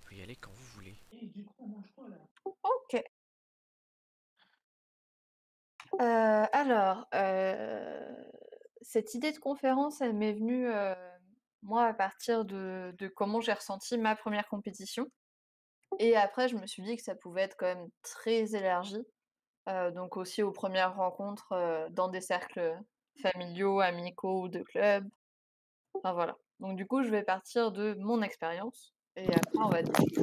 peut y aller quand vous voulez. Ok. Alors, cette idée de conférence, elle m'est venue, moi, à partir de comment j'ai ressenti ma première compétition. Et après, je me suis dit que ça pouvait être quand même très élargi, donc aussi aux premières rencontres, dans des cercles familiaux, amicaux ou de club. Enfin voilà. Donc du coup, je vais partir de mon expérience et après on va discuter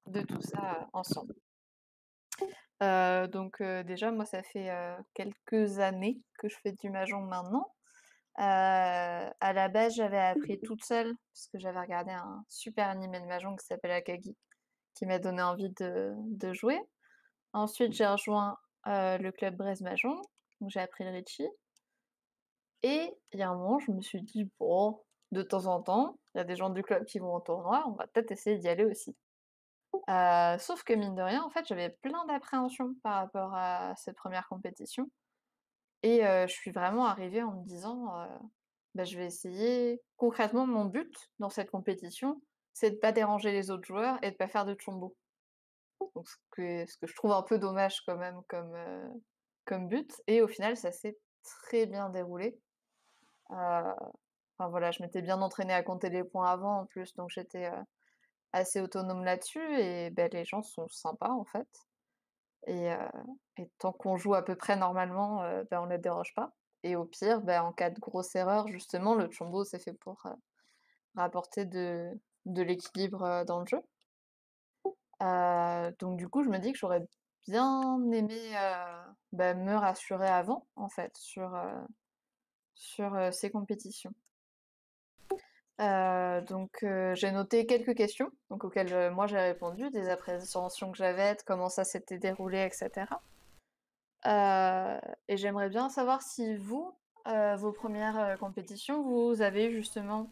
de tout ça ensemble. Déjà moi ça fait, quelques années que je fais du mahjong maintenant. À la base, j'avais appris toute seule parce que j'avais regardé un super animé de mahjong qui s'appelle Akagi, qui m'a donné envie de jouer. Ensuite, j'ai rejoint, le club Brest Mahjong, où j'ai appris le Riichi et il y a un moment, je me suis dit: «Bon, de temps en temps, il y a des gens du club qui vont au tournoi, on va peut-être essayer d'y aller aussi». Sauf que mine de rien, en fait, j'avais plein d'appréhensions par rapport à cette première compétition et je suis vraiment arrivée en me disant, «Bah, je vais essayer». Concrètement, mon but dans cette compétition, c'est de pas déranger les autres joueurs et de pas faire de chombo. Donc ce que je trouve un peu dommage quand même comme but et au final, ça s'est très bien déroulé. Enfin voilà, je m'étais bien entraînée à compter les points avant en plus, donc j'étais, assez autonome là-dessus et beh, les gens sont sympas en fait et heu et tant qu'on joue à peu près normalement, bah, on les dérange pas et au pire, bah, en cas de grosse erreur justement, le chombo c'est fait pour, rapporter de l'équilibre, dans le jeu. Donc du coup, je me dis que j'aurais bien aimé, bah, me rassurer avant en fait sur ces compétitions. J'ai noté quelques questions, donc auxquelles, moi j'ai répondu, des appréhensions que j'avais, de comment ça s'était déroulé et cetera. Et j'aimerais bien savoir si vous, vos premières res compétitions, vous avez eu justement,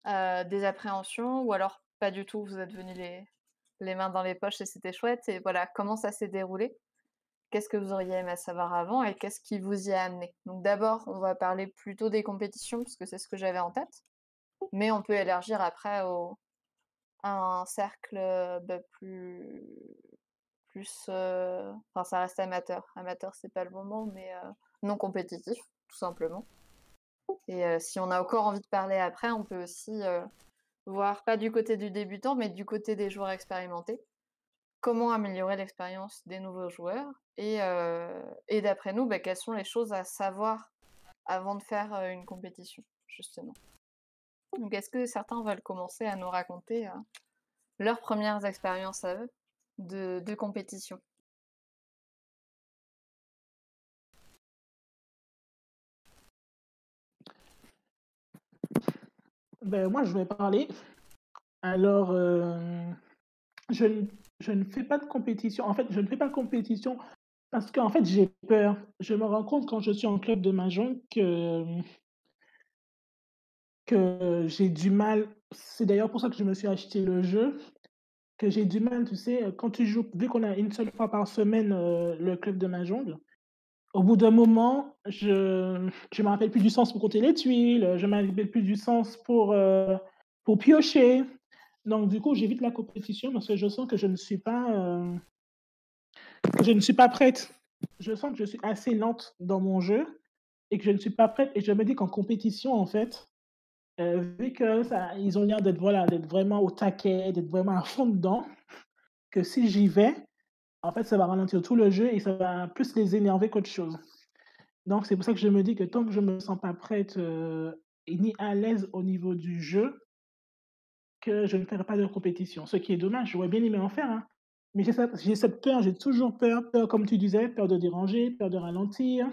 des appréhensions ou alors pas du tout, vous êtes venus les mains dans les poches et c'était chouette et voilà, comment ça s'est déroulé? Qu'est-ce que vous auriez aimé savoir avant et qu'est-ce qui vous y a amené? Donc d'abord, on va parler plutôt des compétitions parce que c'est ce que j'avais en tête, mais on peut élargir après au à un cercle, bah, enfin ça reste amateur. Amateur, c'est pas le bon mot, mais non compétitif, tout simplement et si on a encore envie de parler après, on peut aussi, voir pas du côté du débutant, mais du côté des joueurs expérimentés. Comment améliorer l'expérience des nouveaux joueurs et d'après nous, bah, quelles sont les choses à savoir avant de faire, une compétition, justement? Donc est-ce que certains veulent commencer à nous raconter, leurs premières expériences à eux de compétition? Ben, moi, je vais parler. Alors, je ne je ne fais pas de compétition. En fait, je ne fais pas de compétition parce qu'en fait, j'ai peur. Je me rends compte quand je suis en club de mahjong que j'ai du mal, c'est d'ailleurs pour ça que je me suis acheté le jeu, que j'ai du mal, tu sais, quand tu joues vu qu'on a une seule fois par semaine, le club de mahjong, au bout d'un moment, je me rappelle plus du sens pour compter les tuiles, je me rappelle plus du sens pour piocher. Donc du coup, j'évite la compétition parce que je sens que je ne suis pas prête. Je sens que je suis assez lente dans mon jeu et que je ne suis pas prête et je me dis qu'en compétition, en fait, vu que ça ils ont l'air d'être, voilà, d'être vraiment au taquet, d'être vraiment à fond dedans, que si j'y vais, en fait, ça va ralentir tout le jeu et ça va plus les énerver qu'autre chose. Donc c'est pour ça que je me dis que tant que je me sens pas prête, et ni à l'aise au niveau du jeu, que je ne ferai pas de compétition. Ce qui est dommage, j'aurais bien aimé en faire, hein, mais j'ai cette peur, j'ai toujours peur, peur comme tu disais, peur de déranger, peur de ralentir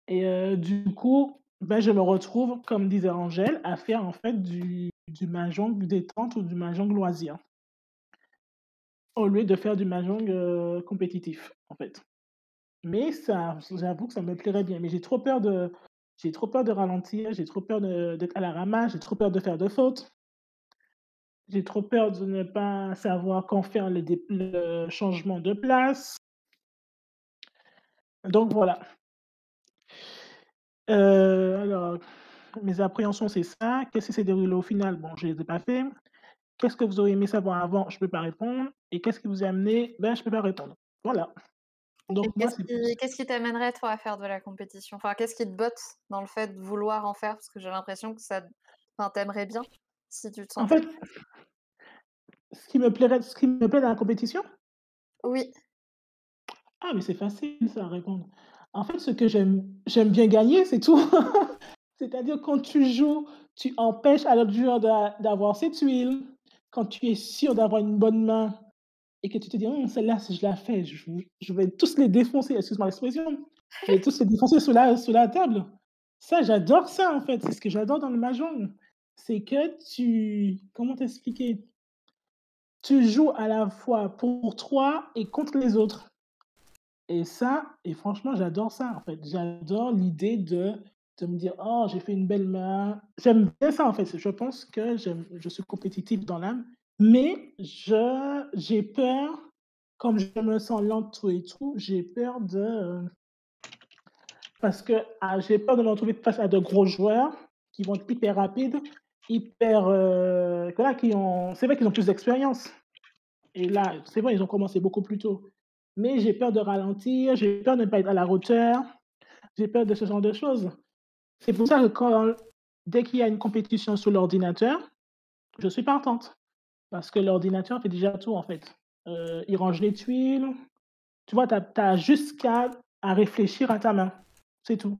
et du coup, ben, je me retrouve, comme disait Angèle, à faire en fait du mahjong détente ou du mahjong loisir, au lieu de faire du mahjong, compétitif, en fait. Mais ça j'avoue que ça me plairait bien, mais j'ai trop peur de ralentir, j'ai trop peur d'être à la ramasse, j'ai trop peur de faire de fautes. J'ai trop peur de ne pas savoir quand faire le changement de place. Donc voilà. Alors, mes appréhensions, c'est ça. Qu'est-ce qui s'est déroulé au final? Bon, je les ai pas fait. Qu'est-ce que vous auriez aimé savoir avant? Je peux pas répondre et qu'est-ce qui vous a amené? Ben, je peux pas répondre. Voilà, Et donc moi, qu'est-ce c'est plus qui qu'est-ce qui t'amènerait toi à faire de la compétition? Enfin, qu'est-ce qui te botte dans le fait de vouloir en faire? Parce que j'ai l'impression que ça enfin, tu bien si tu te en sentais fait, ce qui me plaît dans la compétition? oui, Ah, mais c'est facile ça à répondre. En fait, ce que j'aime bien gagner, c'est tout. C'est-à-dire quand tu joues, tu empêches à l'autre joueur d'avoir ses tuiles. Quand tu es sûr d'avoir une bonne main et que tu te dis: Celle-là, si je la fais, je vais tous les défoncer», excuse-moi l'expression. «Je vais tous les défoncer sous la table». Ça, j'adore ça, en fait. C'est ce que j'adore dans le mahjong. C'est que tu comment t'expliquer? Tu joues à la fois pour toi et contre les autres. Et franchement, j'adore ça, en fait. J'adore l'idée de me dire: «Oh, j'ai fait une belle main». J'aime bien ça, en fait. Je pense que je suis compétitif dans l'âme, mais j'ai peur, comme je me sens lente tout et tout, j'ai peur parce que, j'ai peur de me retrouver face à de gros joueurs qui vont être hyper rapides, hyper, voilà, qui ont c'est vrai qu'ils ont plus d'expérience et là, c'est vrai, ils ont commencé beaucoup plus tôt. Mais j'ai peur de ralentir, j'ai peur de ne pas être à la hauteur. J'ai peur de ce genre de choses. C'est pour ça que dès qu'il y a une compétition sur l'ordinateur, je suis partante. Parce que l'ordinateur fait déjà tout, en fait. Il range les tuiles. Tu vois, tu as juste qu'à à réfléchir à ta main. C'est tout.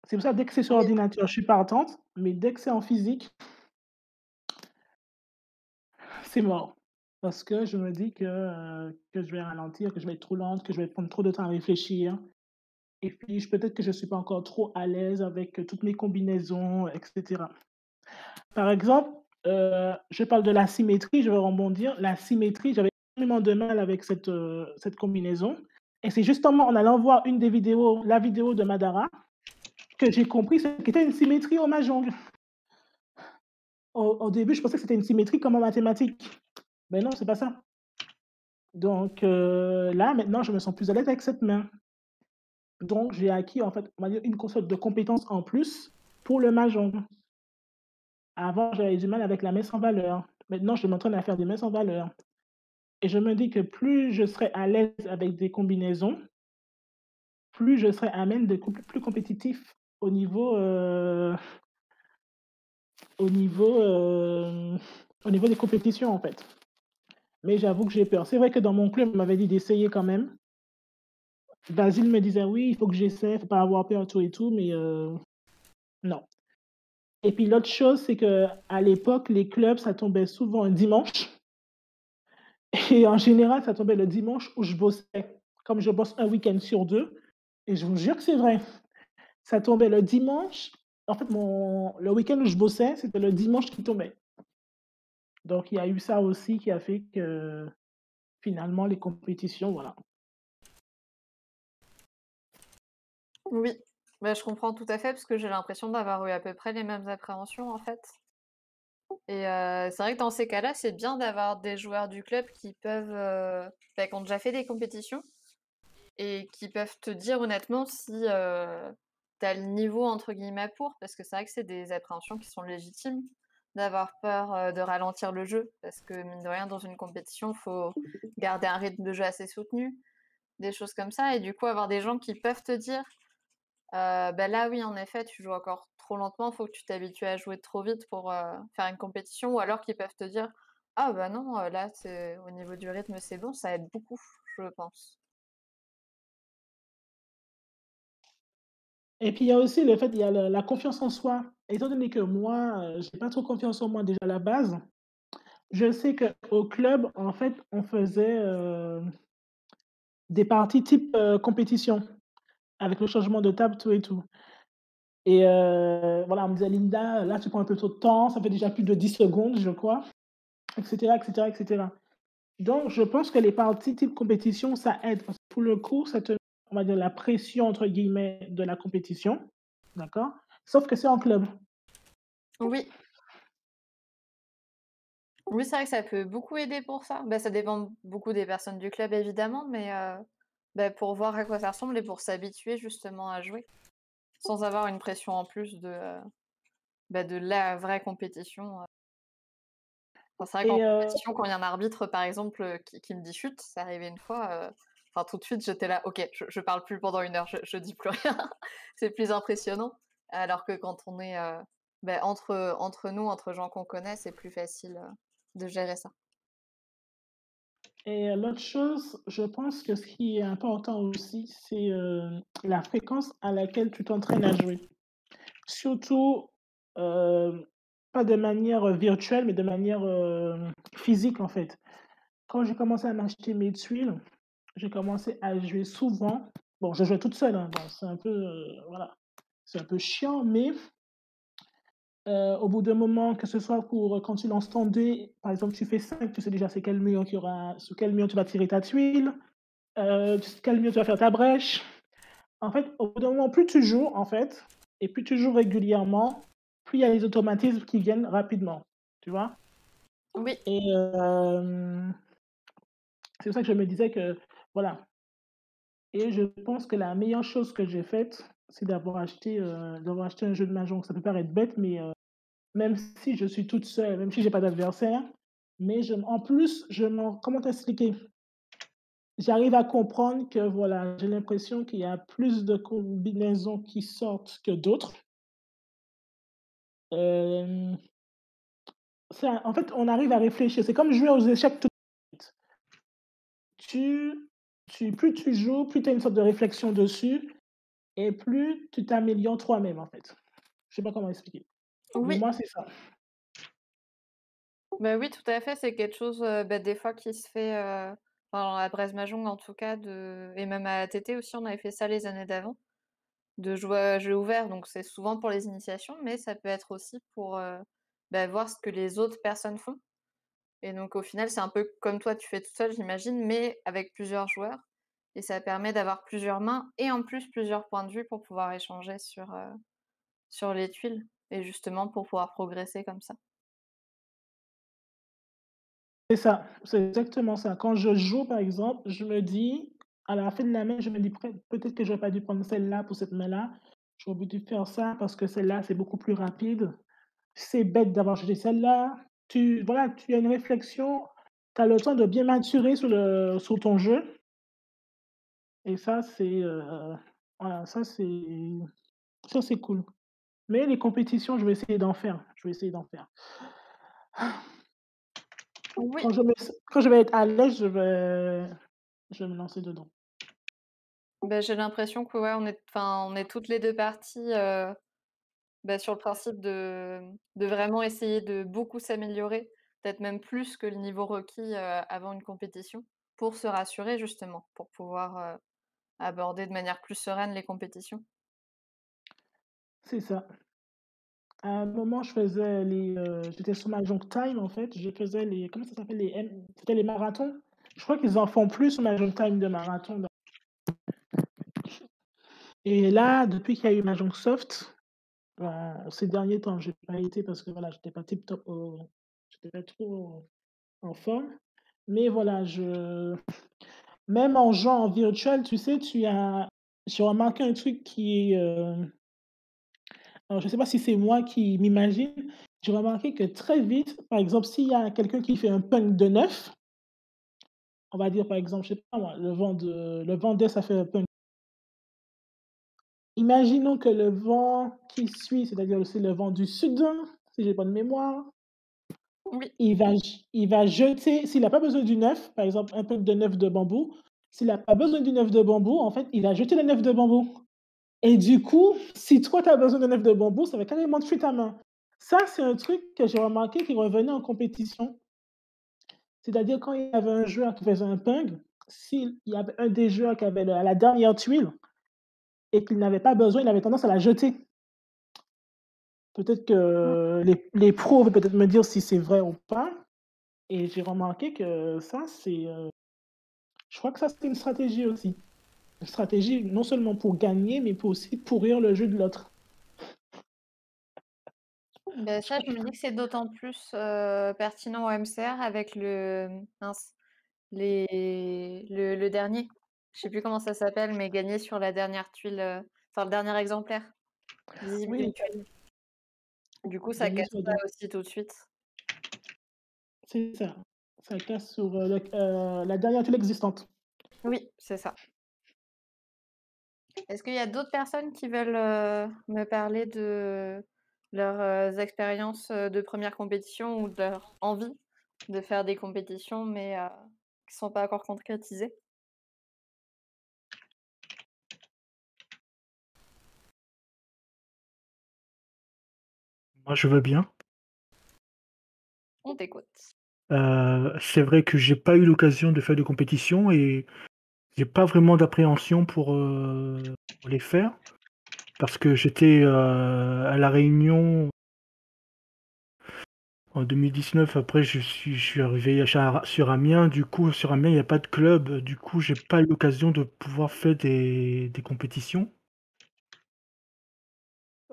C'est pour ça, dès que c'est sur oui, ordinateur, je suis partante, mais dès que c'est en physique, c'est mort. Parce que je me dis que je vais ralentir, que je vais être trop lente, que je vais prendre trop de temps à réfléchir. Et puis, peut-être que je ne suis pas encore trop à l'aise avec toutes mes combinaisons, et cetera. Par exemple, je parle de la symétrie, je vais rebondir. La symétrie, j'avais énormément de mal avec cette combinaison et c'est justement en allant voir la vidéo de Madara que j'ai compris ce qu'était une symétrie au mahjong. Au début, je pensais que c'était une symétrie comme en mathématiques, mais non, c'est pas ça. Donc là, maintenant, je me sens plus à l'aise avec cette main. Donc j'ai acquis, en fait, on va dire une sorte de compétence en plus pour le mahjong. Avant, j'avais du mal avec la main sans valeur. Maintenant, je m'entraîne à faire des mains sans valeur. Et je me dis que plus je serai à l'aise avec des combinaisons, plus je serai à même d'être plus compétitif au niveau, au niveau, au niveau des compétitions, en fait. Mais j'avoue que j'ai peur. C'est vrai que dans mon club, on m'avait dit d'essayer quand même. Basile me disait: «Oui, il faut que j'essaie, faut pas avoir peur, tout et tout», mais non. Et puis l'autre chose, c'est que à l'époque, les clubs, ça tombait souvent un dimanche et en général, ça tombait le dimanche où je bossais. Comme je bosse un week-end sur 2 et je vous jure que c'est vrai. Ça tombait le dimanche. En fait, le week-end où je bossais, c'était le dimanche qui tombait. Donc il y a eu ça aussi qui a fait que, finalement, les compétitions, voilà. oui. Bah, je comprends tout à fait parce que j'ai l'impression d'avoir eu à peu près les mêmes appréhensions, en fait et c'est vrai que dans ces cas-là, c'est bien d'avoir des joueurs du club qui peuvent, qui ont déjà fait des compétitions et qui peuvent te dire honnêtement si, tu as «le niveau» entre guillemets pour, parce que c'est vrai que c'est des appréhensions qui sont légitimes, d'avoir peur, de ralentir le jeu. Parce que mine de rien dans une compétition, il faut garder un rythme de jeu assez soutenu, des choses comme ça et du coup avoir des gens qui peuvent te dire: «Bah, là oui en effet tu joues encore trop lentement, faut que tu t'habitues à jouer trop vite pour, faire une compétition» ou alors qui peuvent te dire: «Ah bah non, là c'est au niveau du rythme c'est bon», ça aide beaucoup, je pense. Et puis il y a aussi le fait, il y a la confiance en soi. Étant donné que moi, j'ai pas trop confiance en moi déjà à la base, je sais qu'au club, en fait, on faisait, des parties type, compétition, avec le changement de table, tout et tout. Et voilà, on me disait: «Linda, là, tu prends un peu trop de temps, ça fait déjà plus de 10 secondes, je crois», et cetera, et cetera, et cetera. Donc je pense que les parties type compétition, ça aide parce que pour le coup, ça te on va dire «la pression» entre guillemets de la compétition, d'accord? Sauf que c'est en club. Oui. Oui, c'est vrai que ça peut beaucoup aider pour ça. Bah, ça dépend beaucoup des personnes du club évidemment, mais bah, pour voir à quoi ça ressemble et pour s'habituer justement à jouer, sans avoir une pression en plus de, bah, de la vraie compétition. Enfin, c'est vrai qu'en et compétition, quand il y a un arbitre, par exemple, qui me dit: «Chut», c'est arrivé une fois, enfin, tout de suite, j'étais là: «OK, je parle plus pendant 1 heure, je dis plus rien». C'est plus impressionnant. Alors que quand on est, entre nous, entre gens qu'on connaît, c'est plus facile, de gérer ça. l'autre chose, je pense que ce qui est important aussi, c'est, la fréquence à laquelle tu t'entraînes à jouer. Surtout, pas de manière, virtuelle, mais de manière, physique, en fait. Quand j'ai commencé à m'acheter mes tuiles, j'ai commencé à jouer souvent. Bon, je jouais toute seule, hein, bon, c'est un peu, voilà, c'est un peu chiant, mais au bout d'un moment, que ce soit pour, quand tu lances ton dé, par exemple, tu fais 5, tu sais déjà c'est quel mur qu'il y aura sur quel mur tu vas tirer ta tuile, tu sais quel mur tu vas faire ta brèche. En fait, au bout d'un moment, plus tu joues, en fait, et plus tu joues régulièrement, plus il y a les automatismes qui viennent rapidement, tu vois? Oui, Et c'est pour ça que je me disais que voilà, et je pense que la meilleure chose que j'ai faite, c'est d'avoir acheté un jeu de mahjong. Ça peut paraître bête, mais même si je suis toute seule, même si j'ai pas d'adversaire, mais en plus, je m'en comment t'expliquer? J'arrive à comprendre que voilà, j'ai l'impression qu'il y a plus de combinaisons qui sortent que d'autres. Hem, ça en fait, on arrive à réfléchir. C'est comme jouer aux échecs tout de suite. Tu plus tu joues, plus tu as une sorte de réflexion dessus et plus tu t'améliores toi-même, en fait. Je sais pas comment expliquer. Mais oui, moi, c'est ça. bah, oui, tout à fait, c'est quelque chose, des fois qui se fait, enfin, à Breizh Mahjong en tout cas et même à ATT aussi, on avait fait ça les années d'avant. De jouer à jeu ouvert, donc c'est souvent pour les initiations, mais ça peut être aussi pour, voir ce que les autres personnes font et donc au final, c'est un peu comme toi tu fais toute seule, j'imagine, mais avec plusieurs joueurs et ça permet d'avoir plusieurs mains et en plus plusieurs points de vue pour pouvoir échanger sur les tuiles et justement pour pouvoir progresser comme ça. C'est ça, c'est exactement ça. Quand je joue, par exemple, je me dis à la fin de la main, je me dis: Peut-être que j'aurais pas dû prendre celle-là pour cette main-là. J'aurais dû faire ça parce que celle-là, c'est beaucoup plus rapide. C'est bête d'avoir choisi celle-là». Voilà, tu as une réflexion, tu as le temps de bien maturer sur ton jeu et ça, c'est, voilà, ça, c'est cool. Mais les compétitions, je vais essayer d'en faire, je vais essayer d'en faire. Oui, Quand je vais être à l'aise, je vais me lancer dedans. j'ai l'impression que ouais, on est toutes les 2 parties, sur le principe de vraiment essayer de beaucoup s'améliorer, peut-être même plus que le niveau requis, avant une compétition, pour se rassurer justement, pour pouvoir, aborder de manière plus sereine les compétitions. C'est ça. À un moment, j'étais sur Mahjong Time, en fait, je faisais les comment ça s'appelle? C'était les marathons. Je crois qu'ils en font plus sur Mahjong Time de marathons là et là, depuis qu'il y a eu Mahjong Soft, ces derniers temps, j'ai pas été parce que voilà, j'étais pas tip top j'étais pas trop en forme. Mais voilà, même en jouant en virtuel, tu sais, j'ai remarqué un truc qui est, alors je sais pas si c'est moi qui m'imagine, j'ai remarqué que très vite, par exemple, s'il y a quelqu'un qui fait un punk de 9, on va dire par exemple, je sais pas moi, le vent d'Est, ça fait un punk. Imaginons que le vent qui suit, c'est-à-dire c'est le vent du sud, si j'ai bonne mémoire, Oui, il va jeter, s'il a pas besoin du 9, par exemple un punk de 9 de bambou, s'il a pas besoin du 9 de bambou, en fait, il va jeter le 9 de bambou. Et du coup, si toi tu as besoin de 9 de bambou, ça va carrément te fuir ta main. Ça, c'est un truc que j'ai remarqué qui revenait en compétition. C'est-à-dire quand il y avait un joueur qui faisait un ping, s'il y avait un des joueurs qui avait la dernière tuile et qu'il n'avait pas besoin, il avait tendance à la jeter. Peut-être mmh, que les pros vont peut-être me dire si c'est vrai ou pas et j'ai remarqué que ça, je crois que ça, c'est une stratégie aussi. Une stratégie non seulement pour gagner, mais pour aussi pourrir le jeu de l'autre. ça, je me dis que c'est d'autant plus, pertinent au MCR avec mince, le dernier. Je sais plus comment ça s'appelle, mais gagner sur la dernière tuile, enfin le dernier exemplaire visible Oui, d'une tuile. Du coup, ça gagner casse sur le ça dos. aussi tout de suite. C'est ça. Ça casse sur, la dernière tuile existante. Oui, c'est ça. Est-ce qu'il y a d'autres personnes qui veulent, me parler de leurs, expériences, de première compétition ou de leur envie de faire des compétitions mais, qui sont pas encore concrétisées? Moi, je veux bien. On t'écoute. C'est vrai que j'ai pas eu l'occasion de faire de compétition et j'ai pas vraiment d'appréhension pour les faire parce que j'étais, à La Réunion en 2019. Après je suis arrivé sur Amiens. Du coup, sur Amiens, il y a pas de club. Du coup, j'ai pas eu l'occasion de pouvoir faire des compétitions.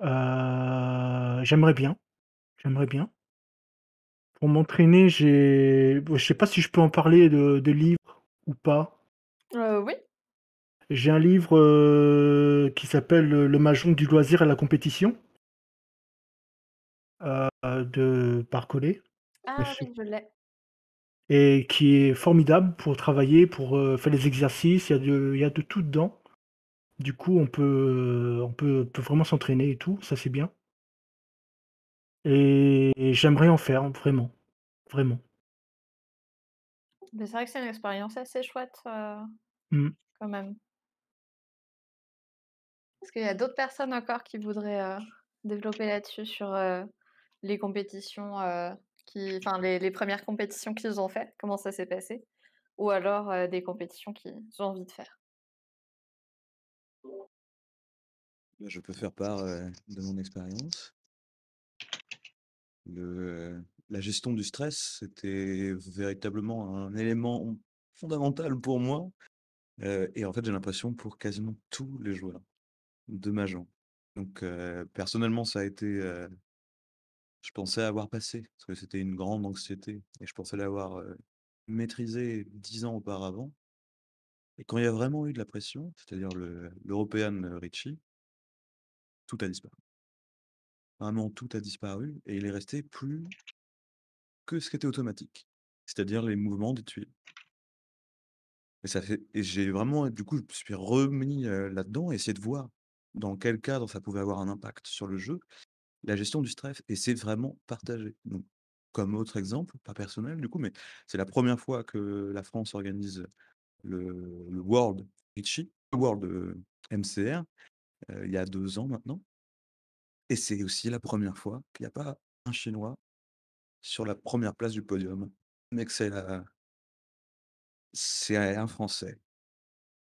J'aimerais bien, j'aimerais bien. Pour m'entraîner, je sais pas si je peux en parler de livres ou pas. Oui. J'ai un livre, qui s'appelle, Le Mahjong du loisir à la compétition, de Barcollet, Ah monsieur, oui, je l'ai. et qui est formidable pour travailler, pour, faire des exercices. Il y a de tout dedans. Du coup, on peut vraiment s'entraîner et tout, ça c'est bien, et j'aimerais en faire vraiment, vraiment. Mais c'est vrai que c'est une expérience assez chouette, Mmh. quand même. Est-ce qu'il y a d'autres personnes encore qui voudraient, développer là-dessus sur, les compétitions, enfin les 1res compétitions qu'ils ont faites, comment ça s'est passé? Ou alors, des compétitions qu'ils ont envie de faire? Bah, je peux faire part, de mon expérience. La gestion du stress, c'était véritablement un élément fondamental pour moi, et en fait, j'ai l'impression pour quasiment tous les joueurs de Mahjong. Donc, personnellement, ça a été, je pensais avoir passé, parce que c'était une grande anxiété et je pensais l'avoir, maîtrisé 10 ans auparavant, et quand il y a vraiment eu de la pression, c'est-à-dire l'European Richie, tout a disparu. Vraiment tout a disparu et il est resté plus que ce qui était automatique, c'est-à-dire les mouvements des tuiles. Et j'ai vraiment, du coup, je me suis remis, là-dedans, essayer de voir dans quel cadre ça pouvait avoir un impact sur le jeu, la gestion du stress, et c'est vraiment partagé. Donc, comme autre exemple, pas personnel du coup, mais c'est la première fois que la France organise le World Litchi, World, MCR, il y a 2 ans maintenant, et c'est aussi la première fois qu'il y a pas un Chinois sur la première place du podium, mais que c'est un Français.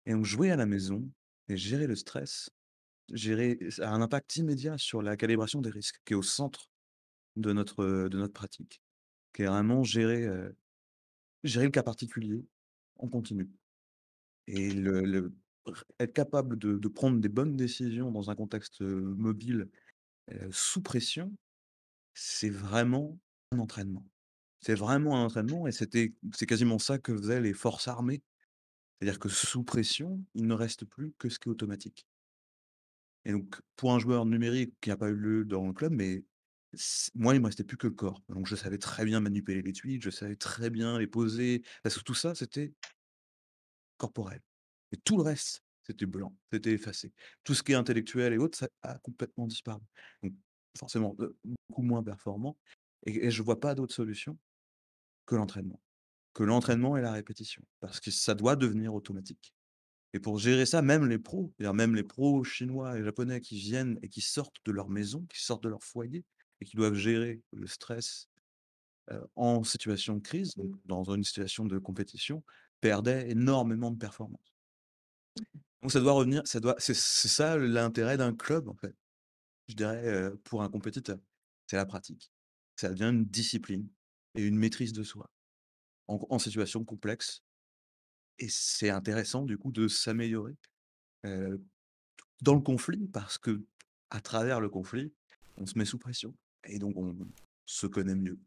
Et donc jouer à la maison et gérer le stress, ça a un impact immédiat sur la calibration des risques, qui est au centre de notre pratique, qui est vraiment gérer le cas particulier en continu, et être capable de prendre des bonnes décisions dans un contexte, mobile, sous pression, c'est vraiment un entraînement. C'est vraiment un entraînement, et c'est quasiment ça que faisaient les forces armées. C'est-à-dire que sous pression, il ne reste plus que ce qui est automatique. Et donc, pour un joueur numérique qui n'a pas eu lieu dans le club, mais moi, il me restait plus que le corps. Donc, je savais très bien manipuler les tweets, je savais très bien les poser, parce que tout ça, c'était corporel. Et tout le reste, c'était blanc, c'était effacé. Tout ce qui est intellectuel et autres, ça a complètement disparu. Donc, forcément, beaucoup moins performant. Et je vois pas d'autre solution que l'entraînement. Que l'entraînement et la répétition. Parce que ça doit devenir automatique. Et pour gérer ça, même les pros, c'est-à-dire même les pros chinois et japonais qui viennent et qui sortent de leur maison, qui sortent de leur foyer et qui doivent gérer le stress, en situation de crise, donc dans une situation de compétition, perdaient énormément de performance. Donc ça doit revenir, c'est ça l'intérêt d'un club, en fait, je dirais, pour un compétiteur. C'est la pratique. Ça devient une discipline et une maîtrise de soi en situation complexe, et c'est intéressant du coup de s'améliorer, heu dans le conflit, parce que à travers le conflit, on se met sous pression et donc on se connaît mieux,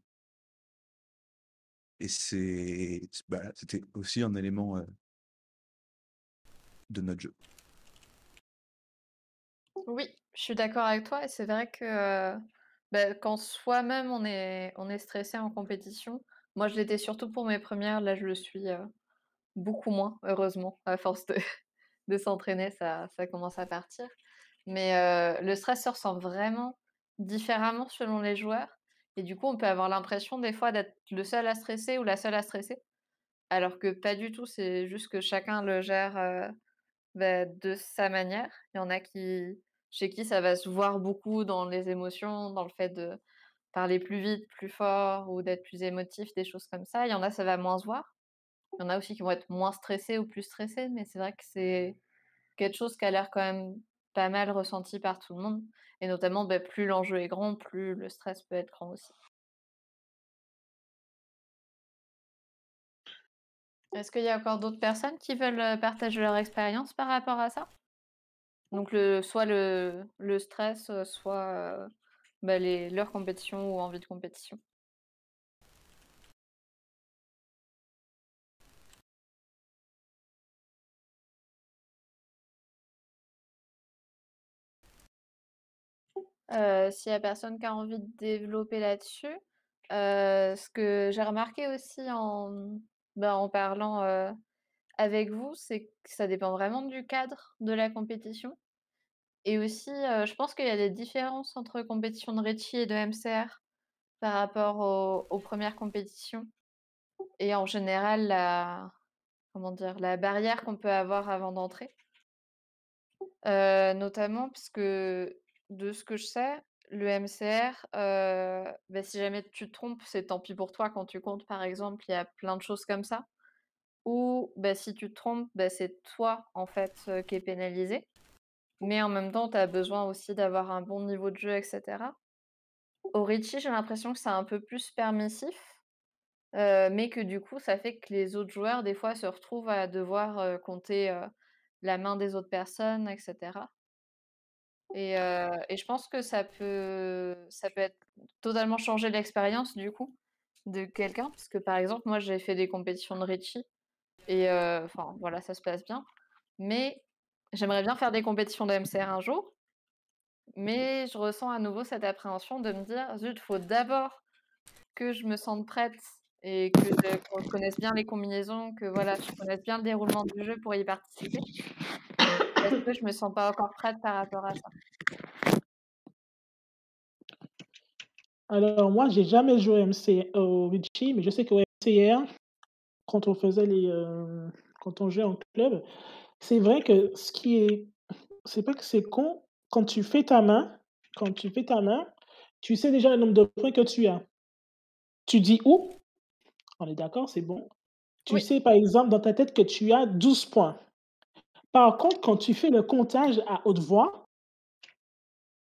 et voilà, c'était aussi un élément, de notre jeu. Oui, je suis d'accord avec toi et c'est vrai que, quand soi-même on est stressé en compétition, Moi, je l'étais surtout pour mes premières. Là, je le suis, beaucoup moins, heureusement. À force de de s'entraîner, ça commence à partir. Mais, le stress se ressent vraiment différemment selon les joueurs et du coup, on peut avoir l'impression des fois d'être le seul à stresser ou la seule à stresser, alors que pas du tout. C'est juste que chacun le gère, bah, de sa manière. Il y en a qui chez qui ça va se voir beaucoup dans les émotions, dans le fait de parler plus vite, plus fort ou d'être plus émotif, des choses comme ça. Il y en a, ça va moins se voir. Il y en a aussi qui vont être moins stressés ou plus stressés, mais c'est vrai que c'est quelque chose qui a l'air quand même pas mal ressenti par tout le monde et notamment, bah, plus l'enjeu est grand, plus le stress peut être grand aussi. Est-ce qu'il y a encore d'autres personnes qui veulent, partager leur expérience par rapport à ça? Donc soit le stress, soit, bah, leur compétition ou envie de compétition. S'il y a personne qui a envie de développer là-dessus, ce que j'ai remarqué aussi en parlant, avec vous, c'est que ça dépend vraiment du cadre de la compétition et aussi, je pense qu'il y a des différences entre compétition de Ricci et de MCR par rapport aux 1res compétitions et en général comment dire? La barrière qu'on peut avoir avant d'entrer. Notamment parce que, de ce que je sais, le MCR, bah, si jamais tu te trompes, c'est tant pis pour toi quand tu comptes, par exemple, il y a plein de choses comme ça. Ou, bah, si tu te trompes, bah, c'est toi, en fait, qui est pénalisé. Mais en même temps, tu as besoin aussi d'avoir un bon niveau de jeu et cetera. Au Ricci, j'ai l'impression que c'est un peu plus permissif, mais que du coup, ça fait que les autres joueurs, des fois, se retrouvent à devoir, compter, la main des autres personnes et cetera. Et je pense que ça peut être totalement changer l'expérience du coup, de quelqu'un. Parce que par exemple, moi j'ai fait des compétitions de Ricci et enfin voilà, ça se passe bien. Mais j'aimerais bien faire des compétitions de MCR un jour, mais je ressens à nouveau cette appréhension de me dire: «Zut, faut d'abord que je me sente prête et qu'on connaisse bien les combinaisons, que voilà, je connaisse bien le déroulement du jeu pour y participer». Parce que je me sens pas encore prête par rapport à ça. Alors moi, j'ai jamais joué au Litchi, mais je sais qu'au MCR, quand on faisait quand on jouait en club, c'est vrai que c'est pas que c'est con, quand tu fais ta main quand tu fais ta main, tu sais déjà le nombre de points que tu as. Tu dis: «Où?» On est d'accord, c'est bon. Tu Oui. sais, par exemple, dans ta tête que tu as 12 points. Par contre, quand tu fais le comptage à haute voix,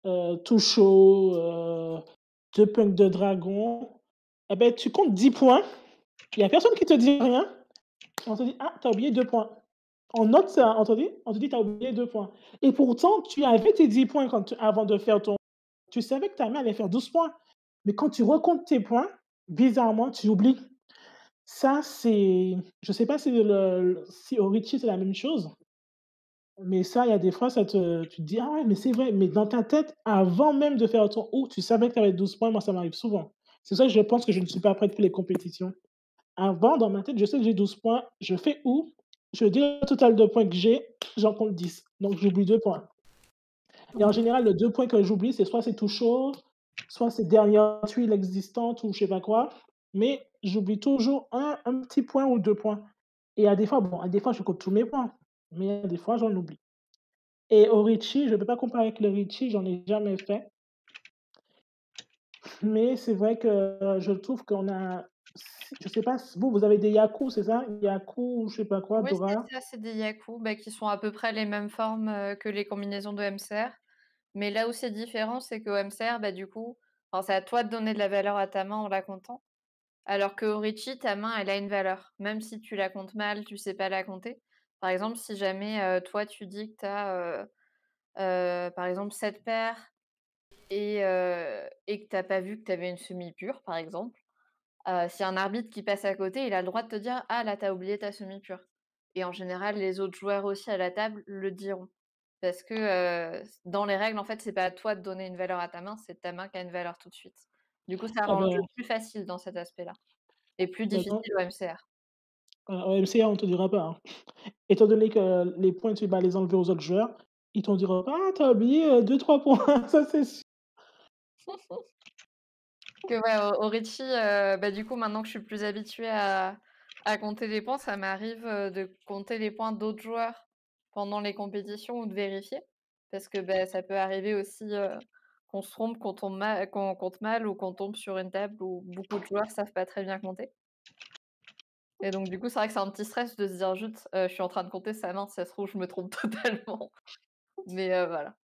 tout chaud, 2 punks de dragon, et beh, tu comptes 10 points, il y a personne qui te dit rien. On te dit: «Ah, tu as oublié 2 points». On note ça, on te dit: «Tu as oublié 2 points» et pourtant tu avais tes 10 points avant de faire ton tu savais que ta main allait faire 12 points, mais quand tu recomptes tes points, bizarrement, tu oublies. Ça, c'est je sais pas si au Ritchie, c'est la même chose, mais ça, il y a des fois, tu te dis: «Ah ouais, mais c'est vrai», mais dans ta tête, avant même de faire ton «ou», tu savais que tu avais 12 points. Moi, ça m'arrive souvent. C'est ça que je pense que je ne suis pas prête pour les compétitions. Avant, dans ma tête, je sais que j'ai 12 points, je fais «ou», je dis le total de points que j'ai, j'en compte 10, donc j'oublie 2 points et en Mmh. général, les 2 points que j'oublie, c'est tout chaud, soit c'est dernière tuile existante ou je sais pas quoi, mais j'oublie toujours un petit point ou 2 points et à des fois, bon, à des fois, je compte tous mes points, mais à des fois, j'en oublie et au Ritchie, je ne peux pas comparer avec le Ritchie, j'en ai jamais fait, mais c'est vrai que je trouve qu'on a je sais pas si vous avez des Yaku, c'est ça? Yaku ou je sais pas quoi, Oui, Dora? c'est ça, c'est des Yaku, bah, qui sont à peu près les mêmes formes, que les combinaisons de MCR. Mais là où c'est différent, c'est qu'au MCR, bah, du coup, enfin, c'est à toi de donner de la valeur à ta main en la comptant. Alors qu'au Ritchie, ta main, elle a une valeur. Même si tu la comptes mal, tu sais pas la compter. Par exemple, si jamais, toi, tu dis que tu as, par exemple 7 paires et que tu as pas vu que tu avais une semi-pure, par exemple. S'il y a un arbitre qui passe à côté, il a le droit de te dire: «Ah là, tu as oublié ta semi-pure» et en général, les autres joueurs aussi à la table le diront. Parce que, dans les règles, en fait, c'est pas à toi de donner une valeur à ta main, c'est ta main qui a une valeur tout de suite. Du coup, ça Ah rend le jeu bah plus facile dans cet aspect-là. et plus Maintenant, difficile au MCR. au MCA, on ne te dira pas, hein. Étant donné que les points, tu vas les enlever aux autres joueurs, ils t'en diront pas: «Ah, tu as oublié, 2-3 points», ça c'est sûr. Que ouais, au Ritchie, bah, du coup, maintenant que je suis plus habituée à compter les points, ça m'arrive, de compter les points d'autres joueurs pendant les compétitions ou de vérifier. Parce que, bah, ça peut arriver aussi, qu'on se trompe, qu'on compte mal ou qu'on tombe sur une table où beaucoup de joueurs savent pas très bien compter. Et donc du coup, c'est vrai que c'est un petit stress de se dire: «Zut, je suis en train de compter, ça mince, ça se trouve, je me trompe totalement». Mais voilà.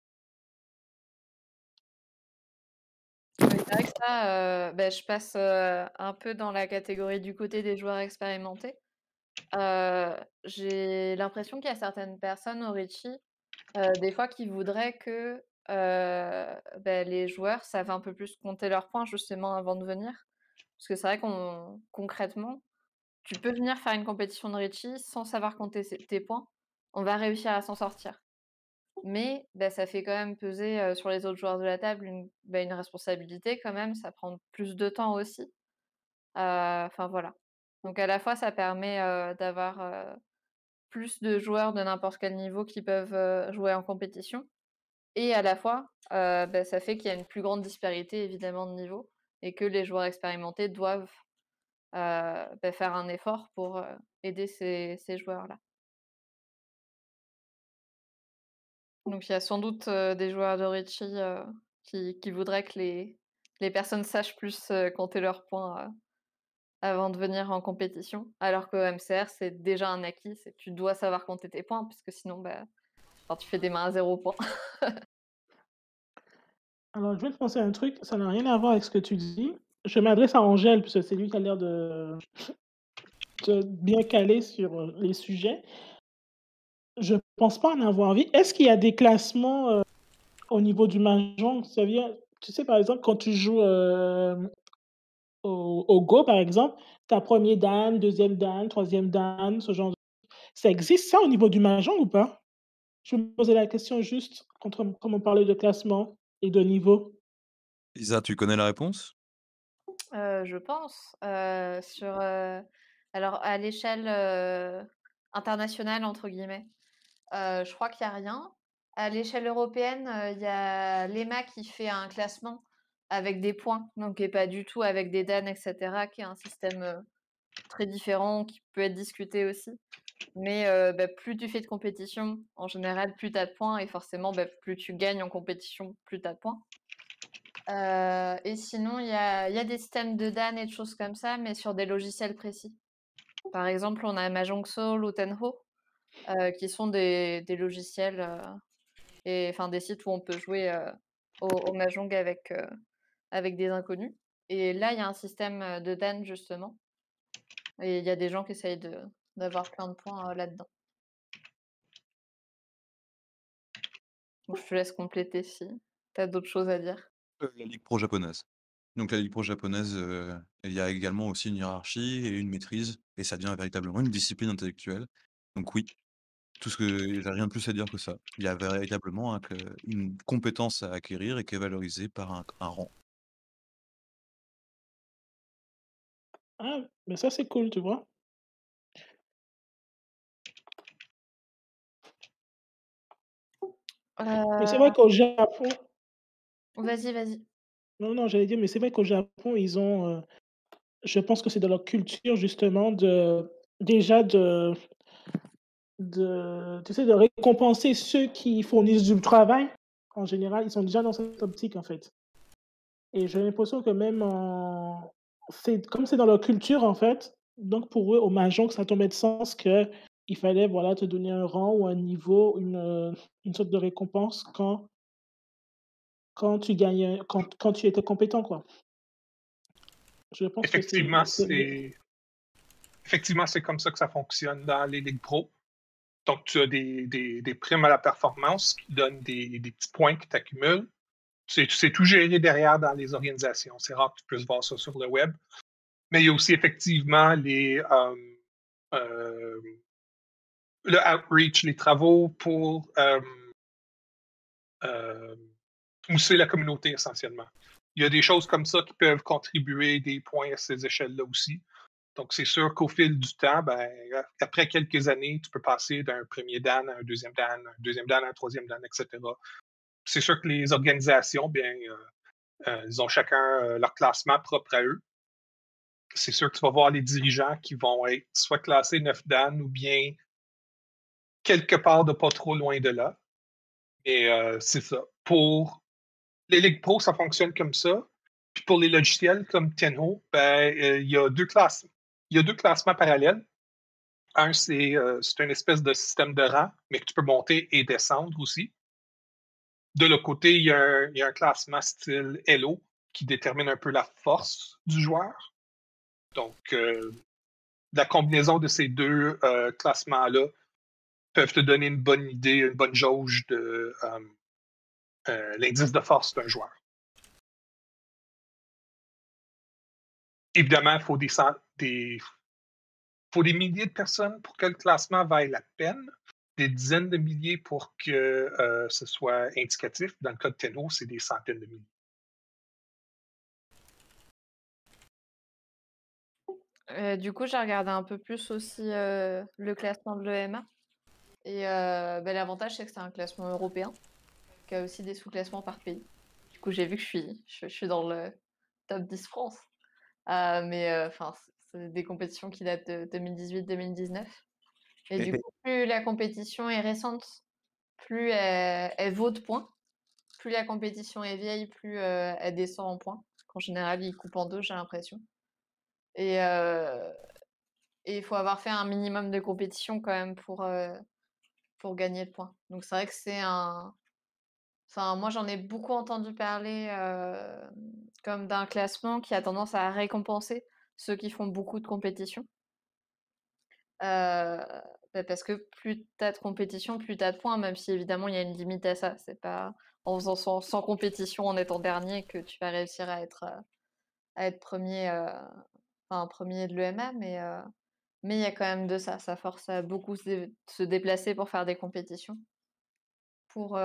Mais c'est vrai que ça, bah, je passe, un peu dans la catégorie du côté des joueurs expérimentés. J'ai l'impression qu'il y a certaines personnes au Ritchie, des fois qui voudraient que, bah, les joueurs savent un peu plus compter leurs points justement avant de venir. Parce que c'est vrai qu'on concrètement, tu peux venir faire une compétition de Ritchie sans savoir compter tes points. On va réussir à s'en sortir. Mais bah, ça fait quand même peser, sur les autres joueurs de la table une responsabilité quand même, ça prend plus de temps aussi. Enfin voilà. Donc à la fois ça permet, d'avoir, plus de joueurs de n'importe quel niveau qui peuvent, jouer en compétition et à la fois, bah, ça fait qu'il y a une plus grande disparité évidemment de niveau et que les joueurs expérimentés doivent, bah, faire un effort pour, aider ces joueurs-là. Donc il y a sans doute, des joueurs de Ritchie, qui voudraient que les personnes sachent plus, compter leurs points, avant de venir en compétition. Alors qu'au MCR, c'est déjà un acquis, c'est tu dois savoir compter tes points puisque sinon, bah, enfin, tu fais des mains à 0 points. Alors, je vais te penser à un truc, ça n'a rien à voir avec ce que tu dis. Je m'adresse à Angèle, puisque c'est lui qui a l'air de bien calé sur, les sujets. Je pense pas en avoir vu. Est-ce qu'il y a des classements, au niveau du mahjong? Ça veut dire, tu sais, par exemple, quand tu joues, au Go, par exemple, tu as 1er dan, 2e dan, 3e dan, ce genre de ça existe ça au niveau du mahjong ou pas? Je me posais la question juste comme on parlait de classement et de niveau. Lisa, tu connais la réponse? Je pense, alors à l'échelle, «internationale» entre guillemets, je crois qu'il y a rien. À l'échelle européenne, il y a l'EMA qui fait un classement avec des points, donc qui est pas du tout avec des dan et cetera, qui est un système, très différent, qui peut être discuté aussi. Mais bah, plus tu fais de compétition, en général, plus tu as de points et forcément, bah, plus tu gagnes en compétition, plus tu as de points. Et sinon, il y a des systèmes de dan et de choses comme ça, mais sur des logiciels précis. Par exemple, on a Mahjong Soul ou Tenho, qui sont des logiciels, et enfin des sites où on peut jouer, au mahjong avec des inconnus. Et là, il y a un système, de dan justement et il y a des gens qui essayent d'avoir plein de points, là-dedans. Donc je te laisse compléter si tu as d'autres choses à dire. La Ligue pro japonaise. Donc la Ligue pro japonaise, il y a également aussi une hiérarchie et une maîtrise et ça devient véritablement une discipline intellectuelle. Donc oui, tout ce que j'ai rien de plus à dire que ça. Il y a véritablement une compétence à acquérir et qui est valorisée par un rang. Ah, mais ça, c'est cool, tu vois? Mais c'est vrai Heu, qu'au Japon vas-y, vas-y. non, non, j'allais dire, mais c'est vrai qu'au Japon, ils ont, je pense que c'est dans leur culture justement déjà de tu sais, de récompenser ceux qui fournissent du travail. En général, ils sont déjà dans cette optique, en fait. Et j'ai l'impression que même en c'est comme c'est dans leur culture, en fait, donc pour eux, au mahjong, ça tombait de sens qu'il fallait, voilà, te donner un rang ou un niveau, une sorte de récompense quand tu gagnais quand tu étais compétent, quoi. Je pense que Effectivement, c'est c'est comme ça que ça fonctionne dans les ligues pro. Donc, tu as des primes à la performance qui donnent des petits points qui t'accumulent. C'est tout géré derrière dans les organisations. C'est rare que tu puisses voir ça sur le web. Mais il y a aussi effectivement euh, le outreach, les travaux pour pousser la communauté essentiellement. Il y a des choses comme ça qui peuvent contribuer des points à ces échelles-là aussi. Donc, c'est sûr qu'au fil du temps, après quelques années, tu peux passer d'un premier Dan à un deuxième Dan, un deuxième Dan à un troisième Dan, etc. C'est sûr que les organisations, ils ont chacun leur classement propre à eux. C'est sûr que tu vas voir les dirigeants qui vont être soit classés 9 Dan ou bien quelque part de pas trop loin de là. Et c'est ça. Pour les Ligues Pro, ça fonctionne comme ça. Puis pour les logiciels comme Tenho, il y a deux classes. Il y a deux classements parallèles. Un, c'est une espèce de système de rang, mais que tu peux monter et descendre aussi. De l'autre côté, il y a un classement style Elo qui détermine un peu la force du joueur. Donc, la combinaison de ces deux classements-là peuvent te donner une bonne idée, une bonne jauge de l'indice de force d'un joueur. Évidemment, il faut faut des milliers de personnes pour que le classement vaille la peine, des dizaines de milliers pour que ce soit indicatif. Dans le cas de Tenno, c'est des centaines de milliers. Du coup, j'ai regardé un peu plus aussi le classement de l'EMA. Et l'avantage, c'est que c'est un classement européen qui a aussi des sous-classements par pays. Du coup, j'ai vu que je suis dans le top 10 France. C'est des compétitions qui datent de 2018-2019. Et du coup, plus la compétition est récente, plus elle vaut de points. Plus la compétition est vieille, plus elle descend en points. En général, ils coupent en deux, j'ai l'impression. Et il faut avoir fait un minimum de compétition quand même pour gagner le point. Donc c'est vrai que c'est un... Enfin, moi, j'en ai beaucoup entendu parler comme d'un classement qui a tendance à récompenser ceux qui font beaucoup de compétitions. Parce que plus tu as de compétition, plus tu as de points, même si évidemment il y a une limite à ça. C'est pas en faisant sans compétition, en étant dernier, que tu vas réussir à être premier, premier de l'EMA, mais il y a quand même de ça. Ça force à beaucoup se déplacer pour faire des compétitions, pour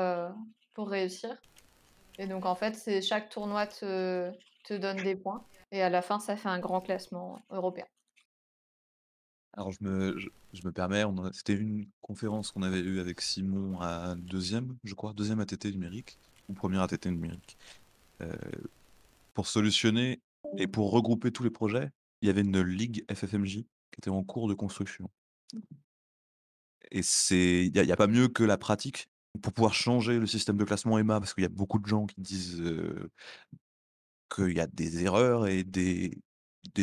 réussir. Et donc en fait, c'est chaque tournoi te donne des points, et à la fin, ça fait un grand classement européen. Alors je me permets, c'était une conférence qu'on avait eue avec Simon à deuxième, je crois, deuxième ATT numérique, ou première ATT numérique. Pour solutionner et pour regrouper tous les projets, il y avait une ligue FFMJ qui était en cours de construction. Et il y a pas mieux que la pratique pour pouvoir changer le système de classement EMA, parce qu'il y a beaucoup de gens qui disent qu'il y a des erreurs et des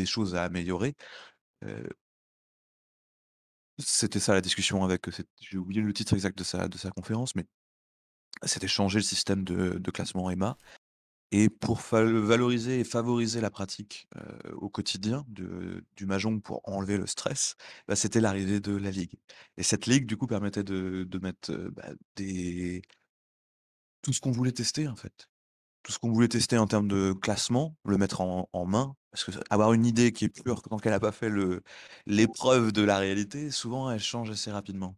choses à améliorer. C'était ça la discussion avec, j'ai oublié le titre exact de sa conférence, mais c'était changer le système de classement EMA, et pour valoriser et favoriser la pratique au quotidien du Mahjong, pour enlever le stress, c'était l'arrivée de la ligue. Et cette ligue, du coup, permettait de mettre tout ce qu'on voulait tester, en fait. Tout ce qu'on voulait tester en termes de classement, le mettre en main. Parce que avoir une idée qui est pure tant qu'elle n'a pas fait l'épreuve de la réalité, souvent elle change assez rapidement.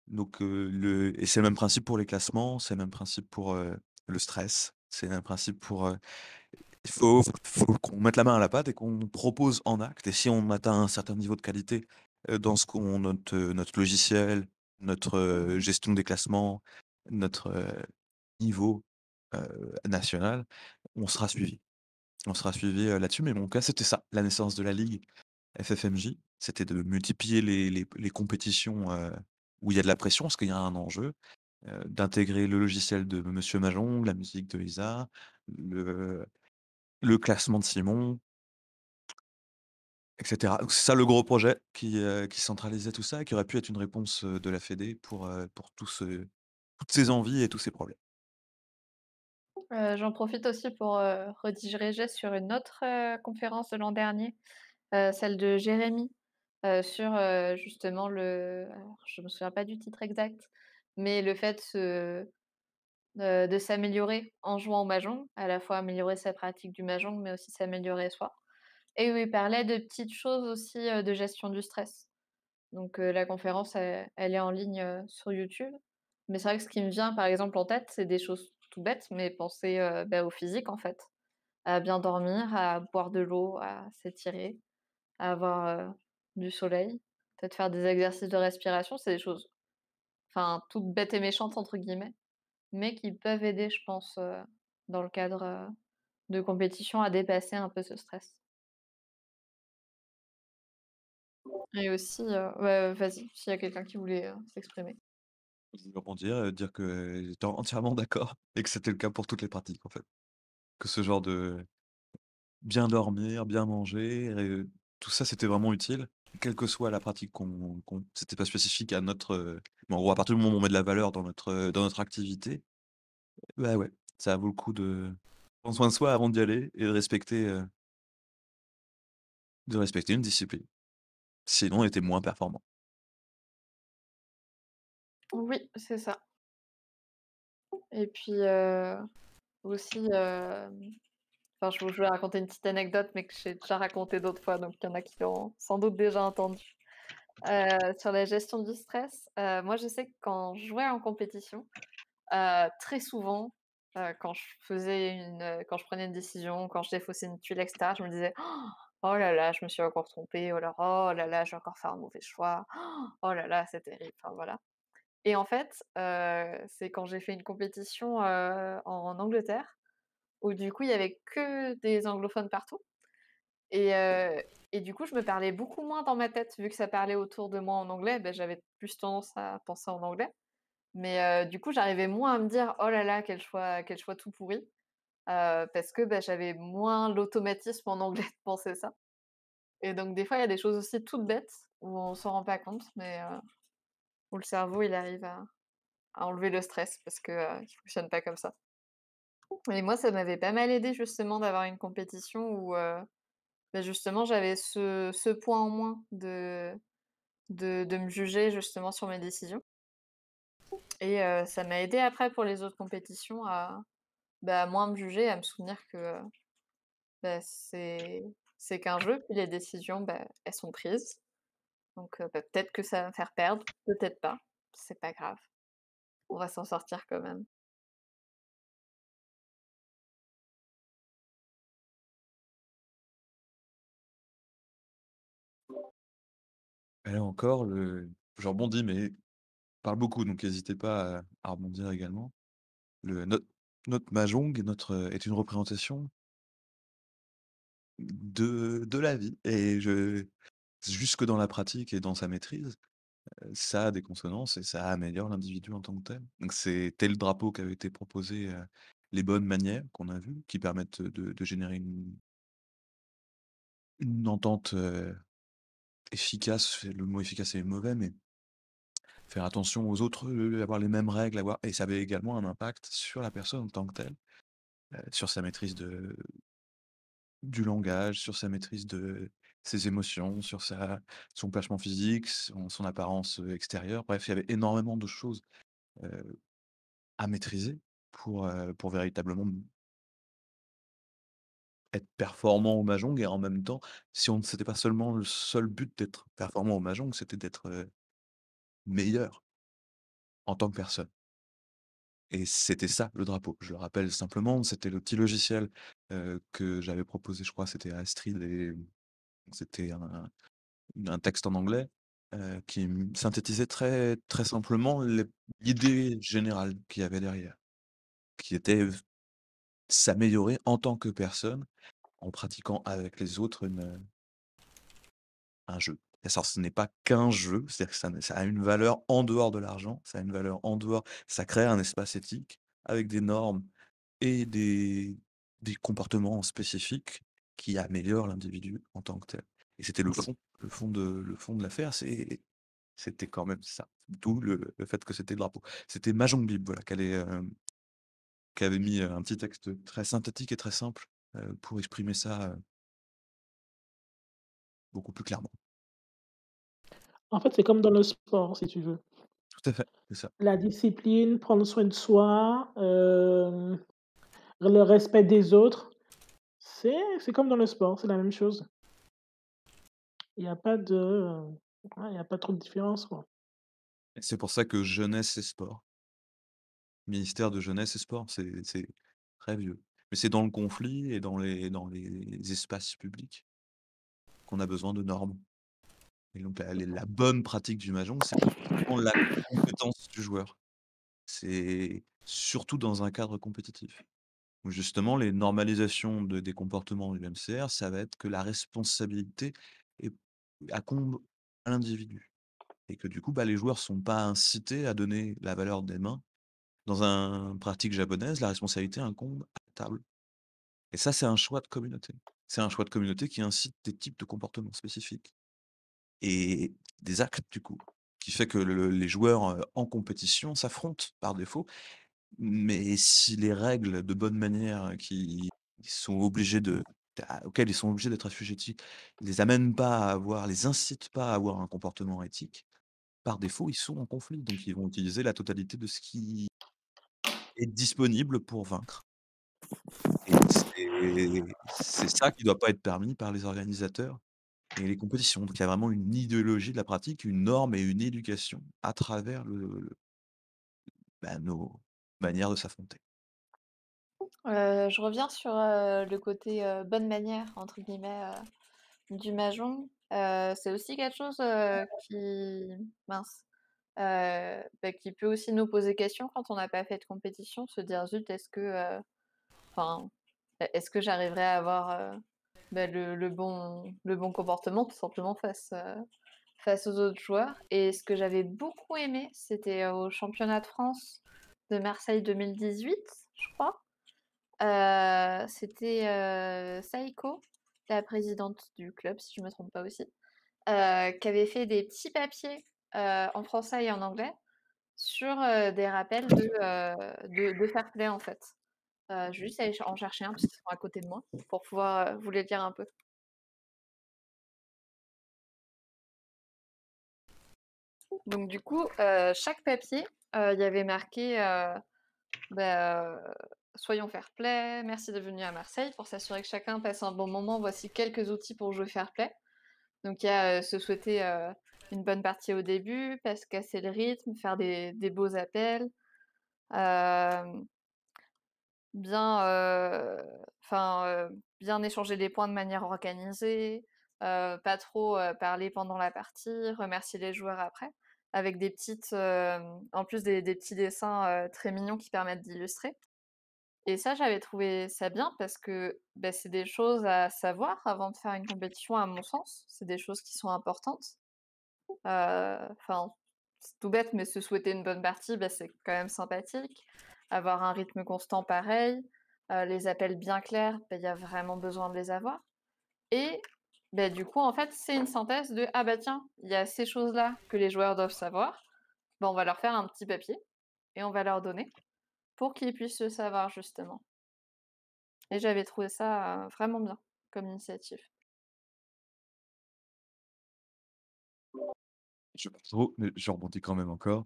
Donc, et c'est le même principe pour les classements, c'est le même principe pour le stress, c'est le même principe pour. Il faut qu'on mette la main à la pâte et qu'on propose en acte. Et si on atteint un certain niveau de qualité dans notre logiciel, notre gestion des classements, notre niveau national, on sera suivi. On sera suivi là-dessus. Mais mon cas, c'était ça, la naissance de la Ligue FFMJ. C'était de multiplier les compétitions où il y a de la pression, parce qu'il y a un enjeu, d'intégrer le logiciel de Monsieur Mahjong, la musique de Lisa, le classement de Simon, etc. Donc c'est ça le gros projet qui centralisait tout ça et qui aurait pu être une réponse de la Fédé pour toutes ces envies et tous ces problèmes. J'en profite aussi pour rediriger sur une autre conférence de l'an dernier, celle de Jérémy, sur justement alors, je me souviens pas du titre exact, mais le fait de s'améliorer en jouant au Mahjong, à la fois améliorer sa pratique du Mahjong, mais aussi s'améliorer soi. Et où il parlait de petites choses aussi de gestion du stress. Donc la conférence, elle est en ligne sur YouTube. Mais c'est vrai que ce qui me vient, par exemple, en tête, c'est des choses tout bêtes, mais penser au physique, en fait. À bien dormir, à boire de l'eau, à s'étirer, à avoir, du soleil, peut-être faire des exercices de respiration. C'est des choses, enfin, «toutes bêtes et méchantes» entre guillemets, mais qui peuvent aider, je pense, dans le cadre, de compétition à dépasser un peu ce stress. Et aussi, ouais, vas-y, s'il y a quelqu'un qui voulait, s'exprimer. Je voulais rebondir, dire que j'étais entièrement d'accord et que c'était le cas pour toutes les pratiques, en fait. Que ce genre de bien dormir, bien manger, tout ça, c'était vraiment utile, quelle que soit la pratique qu'on c'était pas spécifique à notre, mais en gros, à partir du moment où on met de la valeur dans notre activité, bah, ouais, ça vaut le coup de prendre soin de soi avant d'y aller et de respecter une discipline. Sinon, on était moins performant. Oui, c'est ça. Et puis, aussi, enfin, je vais raconter une petite anecdote, mais que j'ai déjà racontée d'autres fois, donc il y en a qui l'ont sans doute déjà entendue. Sur la gestion du stress, moi, je sais que quand je jouais en compétition, très souvent, quand je prenais une décision, quand je défaussais une tuile et cetera, je me disais: «Oh là là, je me suis encore trompée. Oh là là, je vais encore faire un mauvais choix. Oh là là, c'est terrible», enfin voilà. Et en fait, c'est quand j'ai fait une compétition, en Angleterre, où du coup, il y avait que des anglophones partout et heu et du coup, je me parlais beaucoup moins dans ma tête, vu que ça parlait autour de moi en anglais, j'avais plus tendance à penser en anglais. Mais du coup, j'arrivais moins à me dire: «Oh là là, quel choix tout pourri», parce que, j'avais moins l'automatisme en anglais de penser ça. Et donc des fois, il y a des choses aussi toutes bêtes où on s'en rend pas compte, mais où le cerveau, il arrive à enlever le stress parce que, il fonctionne pas comme ça. Et moi, ça m'avait pas mal aidé justement d'avoir une compétition où, justement j'avais ce point en moins de me juger justement sur mes décisions. Et ça m'a aidé après pour les autres compétitions à, moins me juger, à me souvenir que, c'est qu'un jeu, puis les décisions, elles sont prises. Donc peut-être que ça va me faire perdre, peut-être pas, c'est pas grave, on va s'en sortir quand même. Et là encore, je rebondis, mais je parle beaucoup, donc n'hésitez pas à rebondir également. Notre mahjong est une représentation de la vie et jusque dans la pratique et dans sa maîtrise, ça a des consonances et ça améliore l'individu en tant que tel. Donc c'était le drapeau qui avait été proposé, les bonnes manières qu'on a vues, qui permettent de générer une entente, efficace. Le mot efficace est mauvais, mais faire attention aux autres, avoir les mêmes règles, et ça avait également un impact sur la personne en tant que telle, sur sa maîtrise du langage, sur sa maîtrise de ses émotions, sur son placement physique, son apparence, extérieure. Bref, il y avait énormément de choses, heu, à maîtriser pour véritablement être performant au mahjong et en même temps, si on c'était pas seulement le seul but d'être performant au mahjong, c'était d'être, meilleur en tant que personne. Et c'était ça le drapeau. Je le rappelle simplement, c'était le petit logiciel, que j'avais proposé, je crois, c'était à Astrid et c'était un texte en anglais, qui synthétisait très très simplement l'idée générale qu'il y avait derrière, qui était s'améliorer en tant que personne en pratiquant avec les autres un jeu. Et ça, ce n'est pas qu'un jeu, c'est-à-dire que ça a une valeur en dehors de l'argent, ça a une valeur en dehors, ça crée un espace éthique avec des normes et des comportements spécifiques qui améliorent l'individu en tant que tel. Et c'était le fond de l'affaire, c'était quand même ça. D'où le fait que c'était le drapeau. C'était Mahjong Bib, voilà, qui avait mis, un petit texte très synthétique et très simple, pour exprimer ça, beaucoup plus clairement. En fait, c'est comme dans le sport, si tu veux. Tout à fait, c'est ça. La discipline, prendre soin de soi, le respect des autres, c'est comme dans le sport, c'est la même chose. Il y a pas de, ouais, il y a pas trop de différence, quoi. Et c'est pour ça que jeunesse et sport, ministère de jeunesse et sport, c'est très vieux. Mais c'est dans le conflit et dans les espaces publics qu'on a besoin de normes. Et donc la bonne pratique du mahjong, c'est pas forcément la compétence du joueur. C'est surtout dans un cadre compétitif. Où justement les normalisations des comportements du MCR, ça va être que la responsabilité est incombe à l'individu et que du coup, bah, les joueurs sont pas incités à donner la valeur des mains. Dans un pratique japonaise, la responsabilité incombe à la table et ça, c'est un choix de communauté. C'est un choix de communauté qui incite des types de comportements spécifiques et des actes du coup, qui fait que les joueurs, en compétition s'affrontent par défaut. Mais si les règles de bonne manière qui sont obligés auxquelles ils sont obligés d'être assujettis, les amènent pas à avoir les incitent pas à avoir un comportement éthique, par défaut, ils sont en conflit. Donc ils vont utiliser la totalité de ce qui est disponible pour vaincre et c'est ça qui doit pas être permis par les organisateurs et les compétitions. Donc il y a vraiment une idéologie de la pratique, une norme et une éducation à travers nos manières de s'affronter. Je reviens sur, le côté, «bonne manière» entre guillemets, du mahjong. C'est aussi quelque chose, qui mince, qui peut aussi nous poser question quand on n'a pas fait de compétition, se dire: «Zut, enfin, est-ce que j'arriverai à avoir, le bon comportement tout simplement face aux autres joueurs?» Et ce que j'avais beaucoup aimé, c'était au championnat de France de Marseille 2018, je crois. C'était, Saïko, la présidente du club, si je me trompe pas aussi, qui avait fait des petits papiers, en français et en anglais sur, des rappels de fair play, en fait. Je vais juste aller en chercher un parce qu'ils sont à côté de moi pour pouvoir, vous les lire un peu. Donc du coup, chaque papier, il y avait marqué, «Soyons fair play, merci d'être venu à Marseille. Pour s'assurer que chacun passe un bon moment, voici quelques outils pour jouer fair play». Donc il y a, se souhaiter, une bonne partie au début, pas se casser le rythme, faire des beaux appels, hem, bien, bien échanger les points de manière organisée, pas trop, parler pendant la partie, remercier les joueurs après, avec des petites, en plus des petits dessins, très mignons qui permettent d'illustrer. Et ça, j'avais trouvé ça bien parce que, c'est des choses à savoir avant de faire une compétition à mon sens. C'est des choses qui sont importantes. Enfin, c'est tout bête, mais se souhaiter une bonne partie, c'est quand même sympathique. Avoir un rythme constant, pareil. Les appels bien clairs, il y a vraiment besoin de les avoir. Et du coup, en fait, c'est une synthèse de: «Ah bah tiens, il y a ces choses-là que les joueurs doivent savoir. On va leur faire un petit papier et on va leur donner pour qu'ils puissent le savoir justement». Et j'avais trouvé ça, vraiment bien comme initiative. Je sais pas trop, mais je rebondis quand même encore.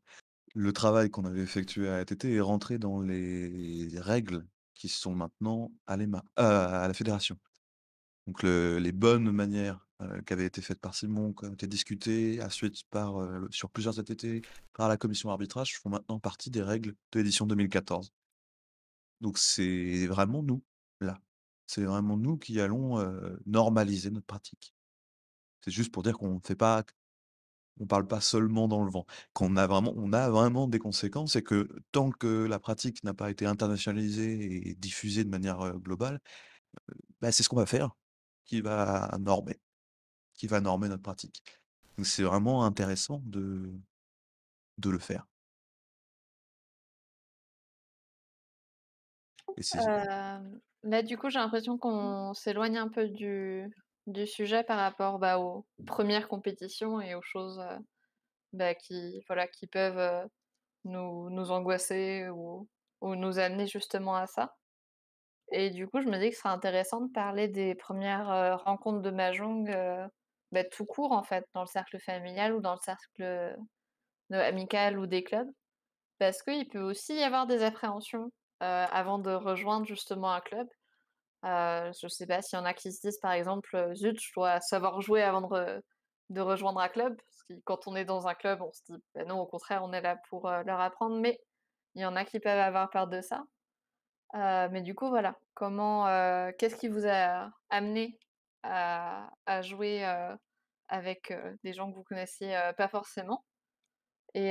Le travail qu'on avait effectué à ATT est rentré dans les règles qui sont maintenant à la fédération. Donc les bonnes manières, qui avaient été faites par Simon, qui ont été discutées ensuite sur plusieurs ATT, par la commission arbitrage, font maintenant partie des règles de l'édition 2014. Donc c'est vraiment nous, là. C'est vraiment nous qui allons, normaliser notre pratique. C'est juste pour dire on parle pas seulement dans le vent. On a vraiment des conséquences et que tant que la pratique n'a pas été internationalisée et diffusée de manière, globale, c'est ce qu'on va faire qui va normer qui va normer notre pratique. Donc c'est vraiment intéressant de le faire et c'est Là, du coup, j'ai l'impression qu'on s'éloigne un peu du sujet par rapport, aux premières compétitions et aux choses, qui peuvent, nous angoisser ou nous amener justement à ça. Et du coup, je me dis que ce serait intéressant de parler des premières rencontres de mahjong, tout court, en fait, dans le cercle familial ou dans le cercle, amical ou des clubs. Parce qu'il peut aussi y avoir des appréhensions, avant de rejoindre justement un club. Je sais pas s'il y en a qui se disent par exemple, «Zut, je dois savoir jouer avant de rejoindre un club». Parce que quand on est dans un club, on se dit: «Bah non, au contraire, on est là pour, leur apprendre». Mais il y en a qui peuvent avoir peur de ça. Mais du coup, voilà, qu'est-ce qui vous a amené à jouer, avec, des gens que vous connaissiez, pas forcément et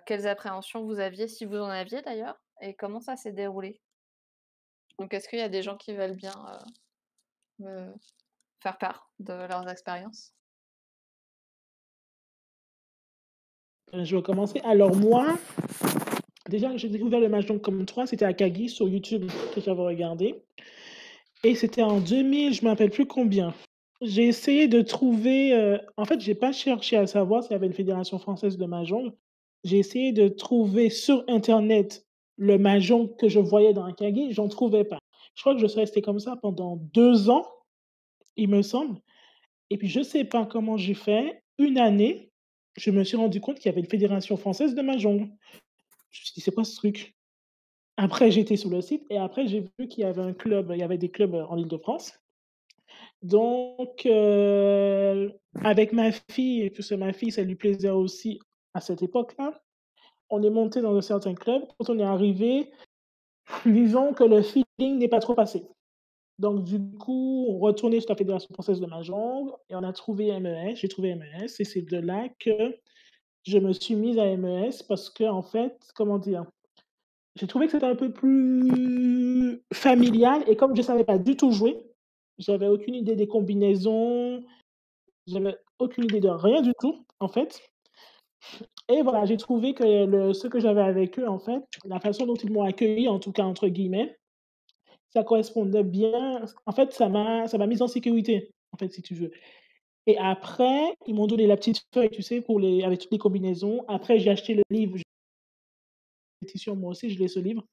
quelles appréhensions vous aviez, si vous en aviez d'ailleurs et comment ça s'est déroulé? Donc est-ce qu'il y a des gens qui veulent bien, me faire part de leurs expériences? Je vais commencer. Alors moi, déjà, j'ai découvert le Mahjong comme 3, c'était à Kagi sur YouTube que j'avais regardé et c'était en 2000, je me rappelle plus combien. J'ai essayé de trouver, en fait, j'ai pas cherché à savoir s'il y avait une fédération française de Mahjong. J'ai essayé de trouver sur internet le Mahjong que je voyais dans Kagi, j'en trouvais pas. Je crois que je suis resté comme ça pendant 2 ans, il me semble et puis je sais pas comment j'ai fait, une année, je me suis rendu compte qu'il y avait une fédération française de Mahjong. Je me suis dit: «C'est quoi ce truc?» Après j'étais sur le site et après j'ai vu qu'il y avait un club, il y avait des clubs, en Île-de-France. Donc avec ma fille, puisque ma fille, ça lui plaisait aussi à cette époque-là, on est monté dans un certain club. Quand on est arrivé, disons que le feeling n'est pas trop passé. Donc du coup, on retournait sur la Fédération française de mahjong et on a trouvé MES, j'ai trouvé MES et c'est de là que je me suis mise à MES parce qu'en fait, comment dire? J'ai trouvé que c'était un peu plus familial et comme je savais pas du tout jouer, j'avais aucune idée des combinaisons, j'avais aucune idée de rien du tout, en fait et voilà, j'ai trouvé que ce que j'avais avec eux, en fait, la façon dont ils m'ont accueilli, en tout cas, entre guillemets, ça correspondait bien en fait, ça m'a mise en sécurité, en fait, si tu veux et après, ils m'ont donné la petite feuille, tu sais, pour les avec toutes les combinaisons. Après, j'ai acheté le livre, j'étais sur moi aussi, je l'ai ce livre.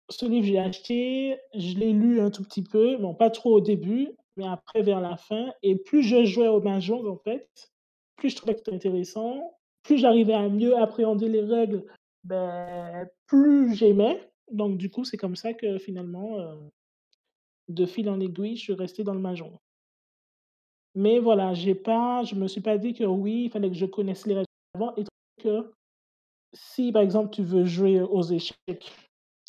Ce livre, je l'ai acheté, je l'ai lu un tout petit peu, bon, pas trop au début, mais après vers la fin et plus je jouais au mahjong, en fait, plus je trouvais que c'était intéressant, plus j'arrivais à mieux appréhender les règles, plus j'aimais. Donc du coup, c'est comme ça que finalement, de fil en aiguille, je suis restée dans le mahjong. Mais voilà, je me suis pas dit que oui, il fallait que je connaisse les règles avant étant donné que si, par exemple, tu veux jouer aux échecs,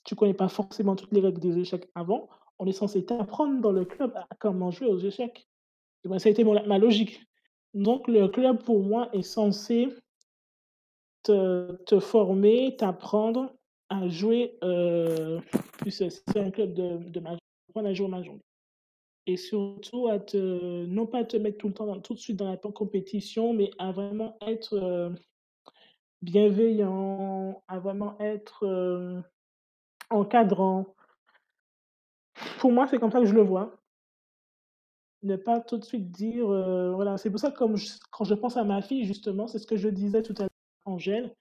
tu connais pas forcément toutes les règles des échecs avant, on est censé t'apprendre dans le club à comment jouer aux échecs. Et ben, ça a été mon ma logique. Donc le club pour moi est censé te former, t'apprendre à jouer, puisque c'est un club de mahjong, apprendre à jouer au mahjong et surtout à te non pas te mettre tout le temps tout de suite dans la compétition, mais à vraiment être, bienveillant, à vraiment être, encadrant. Pour moi, c'est comme ça que je le vois. Ne pas tout de suite dire, voilà, c'est pour ça que quand je pense à ma fille justement, c'est ce que je disais tout à l'heure, Angèle,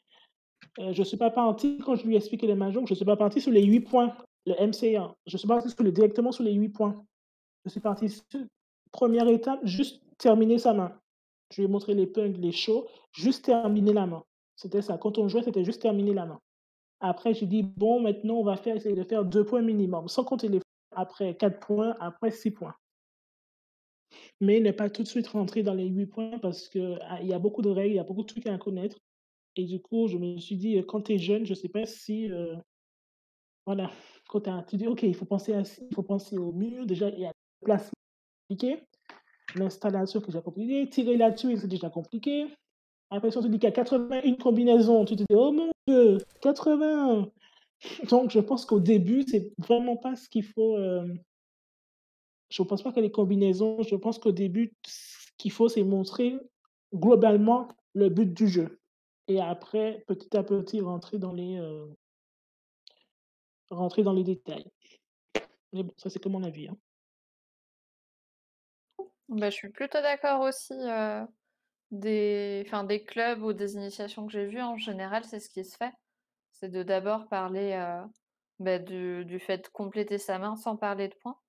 je suis pas partie quand je lui ai expliqué les mahjong, je suis pas partie sur les 8 points, le MCA. Je suis partie directement sur les 8 points. Je suis partie sur 1re étape, juste terminer sa main. Je lui ai montré les pings, les shows, juste terminer la main. C'était ça. Quand on jouait, c'était juste terminer la main. Après, j'ai dit: «Bon, maintenant, on va essayer de faire 2 points minimum», sans compter les après 4 points, après 6 points. Mais ne pas tout de suite rentrer dans les 8 points parce que, il y a beaucoup de règles, il y a beaucoup de trucs à connaître et du coup, je me suis dit, quand tu es jeune, je sais pas si, voilà, quand tu dis: «OK, il faut penser à ci, il faut penser au mur». Déjà, il y a le placement compliqué, l'installation qui est déjà compliquée, tirer la tuile, c'est déjà compliqué. Après, si on te dit qu'il y a 81 combinaisons, tu te dis: «Oh mon Dieu, 80!» Donc je pense qu'au début, c'est vraiment pas ce qu'il faut, je pense pas que les combinaisons, je pense qu'au début, ce qu'il faut, c'est montrer globalement le but du jeu et après, petit à petit, rentrer dans les détails. Mais bon, ça, c'est que mon avis, hein. Bah, je suis plutôt d'accord aussi, des clubs ou des initiations que j'ai vues, en général, c'est ce qui se fait. C'est de d'abord parler, du fait de compléter sa main sans parler de points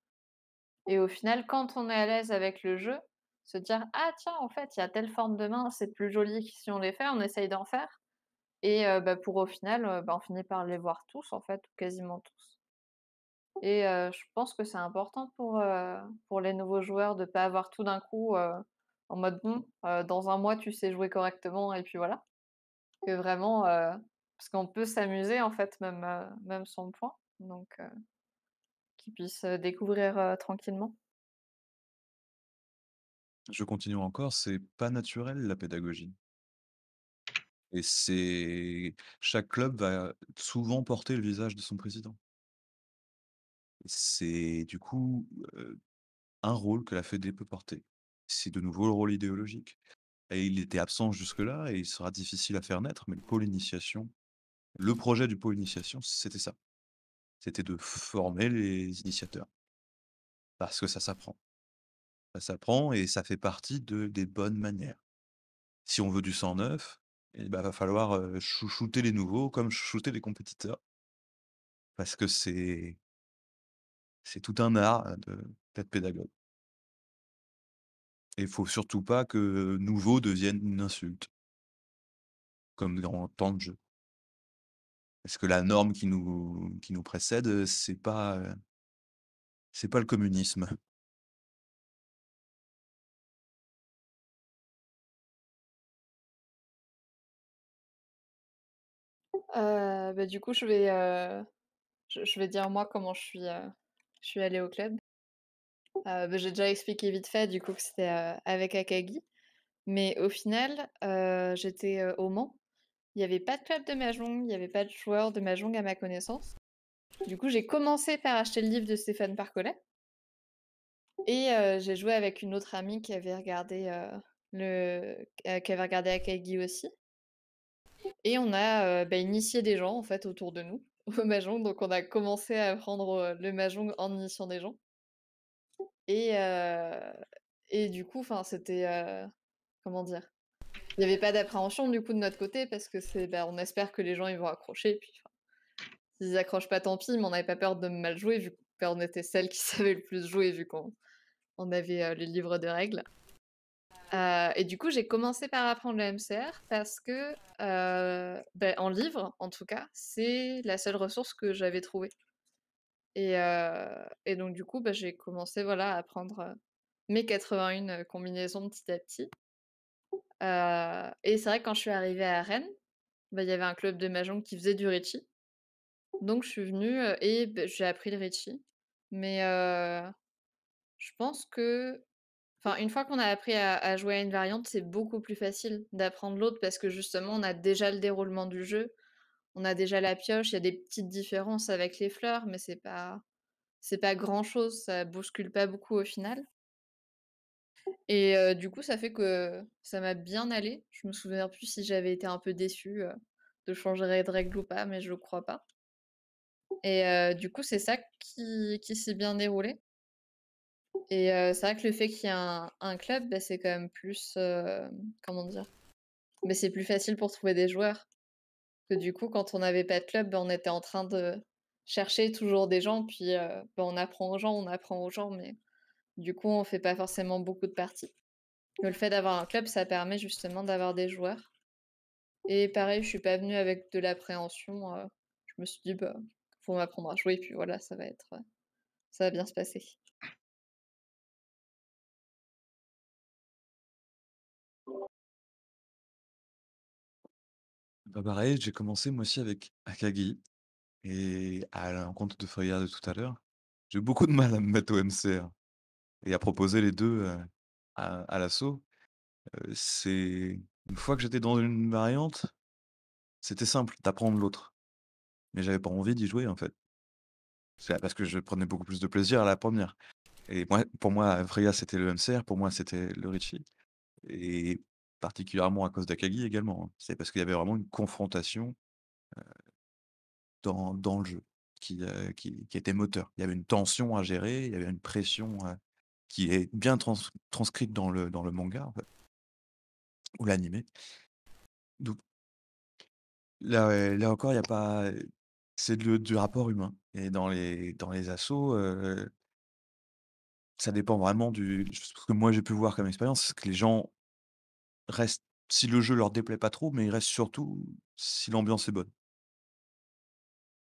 et au final, quand on est à l'aise avec le jeu, se dire: «Ah tiens, en fait, il y a telle forme de main, c'est plus joli que si on les fait», on essaye d'en faire et pour au final, on finit par les voir tous, en fait, ou quasiment tous et je pense que c'est important pour les nouveaux joueurs de pas avoir tout d'un coup, en mode: «Bon, dans un mois, tu sais jouer correctement et puis voilà». Que vraiment, parce qu'on peut s'amuser en fait même sans point, donc qu'ils puissent, découvrir, tranquillement. Je continue encore, c'est pas naturel la pédagogie et chaque club va souvent porter le visage de son président. C'est du coup, un rôle que la fédé peut porter. C'est de nouveau le rôle idéologique et il était absent jusque-là et il sera difficile à faire naître, mais le projet du pôle initiation, c'était ça. C'était de former les initiateurs parce que ça s'apprend. Ça s'apprend et ça fait partie des bonnes manières. Si on veut du sang neuf, et bah, va falloir, chouchouter les nouveaux comme chouchouter les compétiteurs parce que c'est tout un art, d'être pédagogue et il faut surtout pas que nouveau devienne une insulte, comme dans tant de jeux. Parce que la norme qui nous précède, c'est pas le communisme. Bah, du coup, je vais dire moi comment je suis allée au club. Bah, j'ai déjà expliqué vite fait du coup que c'était, avec Akagi. Mais au final, j'étais, au Mans. Il y avait pas de club de mahjong, il y avait pas de joueurs de mahjong à ma connaissance. Du coup, j'ai commencé par acheter le livre de Stéphane Parcollet et j'ai joué avec une autre amie qui avait regardé, qui avait regardé Akagi aussi et on a, bah, initié des gens en fait autour de nous au mahjong. Donc on a commencé à apprendre, le mahjong en initiant des gens et du coup, enfin c'était, comment dire? Il y avait pas d'appréhension du coup de notre côté parce que bah, on espère que les gens ils vont accrocher puis enfin, s'ils accrochent pas tant pis, mais on n'avait pas peur de mal jouer vu qu'on était celles qui savaient le plus jouer vu qu'on avait, les livres de règles. Et du coup, j'ai commencé par apprendre le MCR parce que, bah, en livre, en tout cas, c'est la seule ressource que j'avais trouvée et donc du coup, bah, j'ai commencé, voilà, à apprendre, mes 81 combinaisons petit à petit. Et c'est vrai que quand je suis arrivée à Rennes, bah, il y avait un club de mahjong qui faisait du Rechi. Donc je suis venue, et beh, j'ai appris le Rechi. Mais je pense que enfin, une fois qu'on a appris à jouer à une variante, c'est beaucoup plus facile d'apprendre l'autre parce que justement, on a déjà le déroulement du jeu, on a déjà la pioche, il y a des petites différences avec les fleurs, mais c'est pas grand-chose, ça bouscule pas beaucoup au final. Et du coup, ça fait que ça m'a bien allé. Je me souviens plus si j'avais été un peu déçue, de changer de règle ou pas, mais je crois pas. Et du coup, c'est ça qui s'est bien déroulé. Et c'est vrai que le fait qu'il y ait un club, bah, c'est quand même plus, comment dire? Mais c'est plus facile pour trouver des joueurs. Que du coup, quand on n'avait pas de club, bah, on était en train de chercher toujours des gens, puis, bah, on apprend aux gens, mais du coup, on fait pas forcément beaucoup de parties. Le fait d'avoir un club, ça permet justement d'avoir des joueurs. Et pareil, je suis pas venue avec de l'appréhension, je me suis dit: «Bah, faut m'apprendre à jouer, puis voilà, ça va bien se passer». Bah, pareil, j'ai commencé moi aussi avec Akagi et à l'encontre de Freya de tout à l'heure, j'ai eu beaucoup de mal à me mettre au MCR et à proposer les 2 à l'assaut. C'est une fois que j'étais dans une variante, c'était simple d'apprendre l'autre, mais j'avais pas envie d'y jouer, en fait. C'est parce que je prenais beaucoup plus de plaisir à la première. Et moi pour moi, Freya, c'était le MCR, pour moi, c'était le Ritchie et particulièrement à cause d'Akagi également, hein. C'est parce qu'il y avait vraiment une confrontation dans le jeu qui était moteur. Il y avait une tension à gérer, il y avait une pression, qui est bien transcrite dans le manga, en fait, ou l'animé. Donc là encore, il y a pas c'est du rapport humain et dans les assauts, ça dépend vraiment ce que moi j'ai pu voir comme expérience, c'est que les gens restent si le jeu leur déplaît pas trop, mais ils restent surtout si l'ambiance est bonne.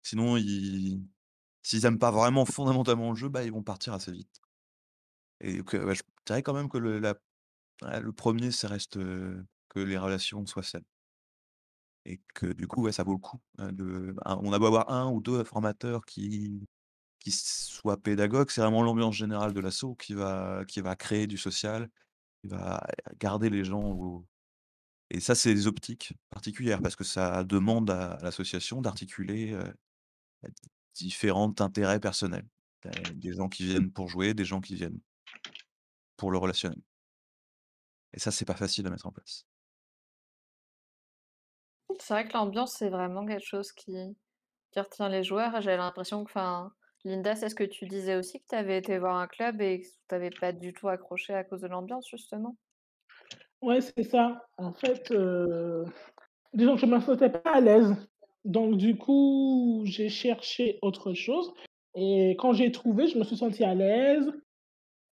Sinon s'ils aiment pas vraiment fondamentalement le jeu, bah, ils vont partir assez vite et que ouais, je dirais quand même que le 1er ça reste, que les relations soient saines et que du coup, ouais, ça vaut le coup, on a beau avoir un ou 2 formateurs qui soient pédagogues, c'est vraiment l'ambiance générale de l'asso qui va créer du social Il va garder les gens au et ça, c'est des optiques particulières parce que ça demande à l'association d'articuler, différents intérêts personnels. Tu des gens qui viennent pour jouer, des gens qui viennent pour le relationnel et ça, c'est pas facile à mettre en place. C'est vrai que l'ambiance, c'est vraiment quelque chose qui retient les joueurs. J'ai l'impression que, enfin, Linda, c'est ce que tu disais aussi, que tu avais été voir un club et que tu avais pas du tout accroché à cause de l'ambiance, justement? Ouais, c'est ça. En fait, disons que je me sentais pas à l'aise. Donc du coup, j'ai cherché autre chose et quand j'ai trouvé, je me suis sentie à l'aise.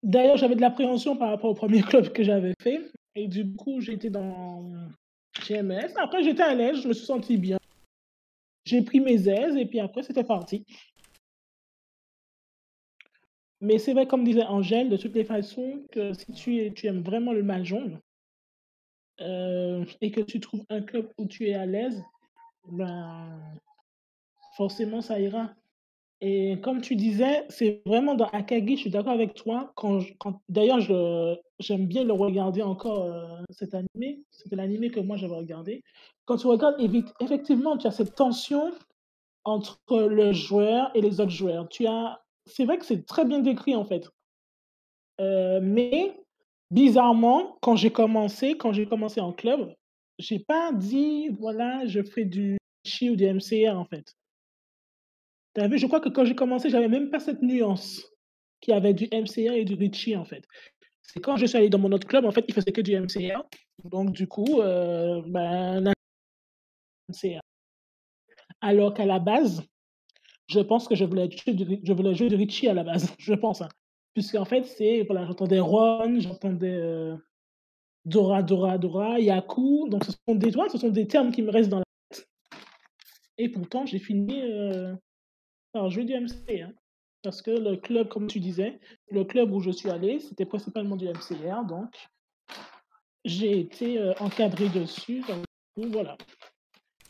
D'ailleurs, j'avais de l'appréhension par rapport au premier club que j'avais fait et du coup, j'étais dans GMS. Après, j'étais à l'aise, je me suis sentie bien. J'ai pris mes aises et puis après, c'était parti. Mais c'est vrai, comme disait Angèle, de toutes les façons, que si tu aimes vraiment le mahjong, et que tu trouves un club où tu es à l'aise, ben, forcément ça ira. Et comme tu disais, c'est vraiment dans Akagi, je suis d'accord avec toi. D'ailleurs, j'aime bien le regarder encore, cet animé. C'était l'animé que moi j'avais regardé. Quand tu regardes, effectivement, tu as cette tension entre le joueur et les autres joueurs. C'est vrai que c'est très bien décrit en fait. Mais bizarrement, quand j'ai commencé en club, j'ai pas dit: «Voilà, je fais du chi ou du MCR» en fait. Tu as vu? Je crois que quand j'ai commencé, j'avais même pas cette nuance qu'il y avait du MCR et du Ritchie, en fait. C'est quand je suis allé dans mon autre club, en fait, ils faisaient que du MCR. Donc du coup, ben, MCR. Alors qu'à la base, je pense que je voulais jouer du Ritchie à la base, je pense, hein. Puisqu'en fait, voilà, j'entendais Ron, j'entendais, Dora, Dora, Dora, Yaku, donc ce sont des termes qui me restent dans la et pourtant j'ai fini, par jouer du MC, hein. Parce que le club, comme tu disais, le club où je suis allé, c'était principalement du MCR, donc j'ai été, encadré dessus, donc voilà.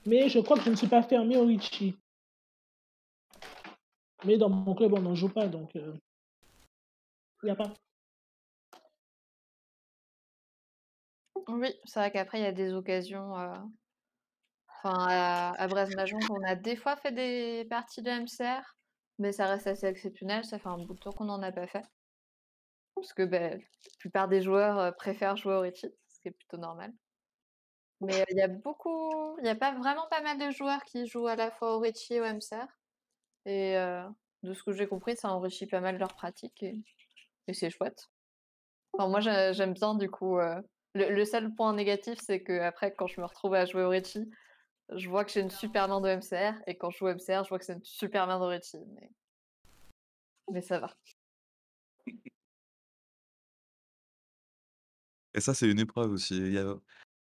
Mais je crois que je ne suis pas fermé au Litchi. Mais dans mon club, on n'en joue pas, donc il y a pas. Oui, c'est vrai qu'après, il y a des occasions, enfin, à Brest-Mahjong, on a des fois fait des parties de MCR, mais ça reste assez exceptionnel. Ça fait un bout de temps qu'on n'en a pas fait. Parce que, beh, la plupart des joueurs, préfèrent jouer au Richi, ce qui est plutôt normal. Mais, il y a pas vraiment pas mal de joueurs qui jouent à la fois au Richi et au MCR et de ce que j'ai compris, ça enrichit pas mal leur pratique et c'est chouette. Enfin, moi, j'aime bien du coup, le seul point négatif, c'est qu'après quand je me retrouve à jouer au Richi, je vois que j'ai une super main de MCR et quand je joue MCR, je vois que c'est une super main de Richi, mais ça va. Et ça, c'est une épreuve aussi. Il y a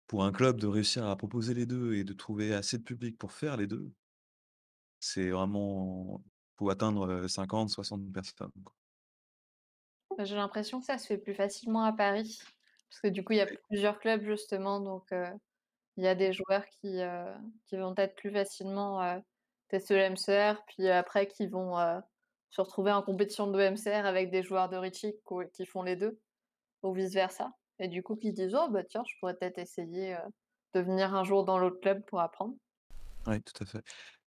pour un club de réussir à proposer les 2 et de trouver assez de public pour faire les 2, c'est vraiment faut atteindre, 50-60 personnes, quoi. Bah, j'ai l'impression que ça se fait plus facilement à Paris, parce que du coup, il y a plusieurs clubs justement, donc il y a des joueurs qui vont peut-être plus facilement, tester le MCR, puis après qui vont, se retrouver en compétition de MCR avec des joueurs de Ricci qui font les 2 ou vice versa et du coup qui disent: «Oh bah tiens, je pourrais peut-être essayer, de venir un jour dans l'autre club pour apprendre». Ouais, tout à fait.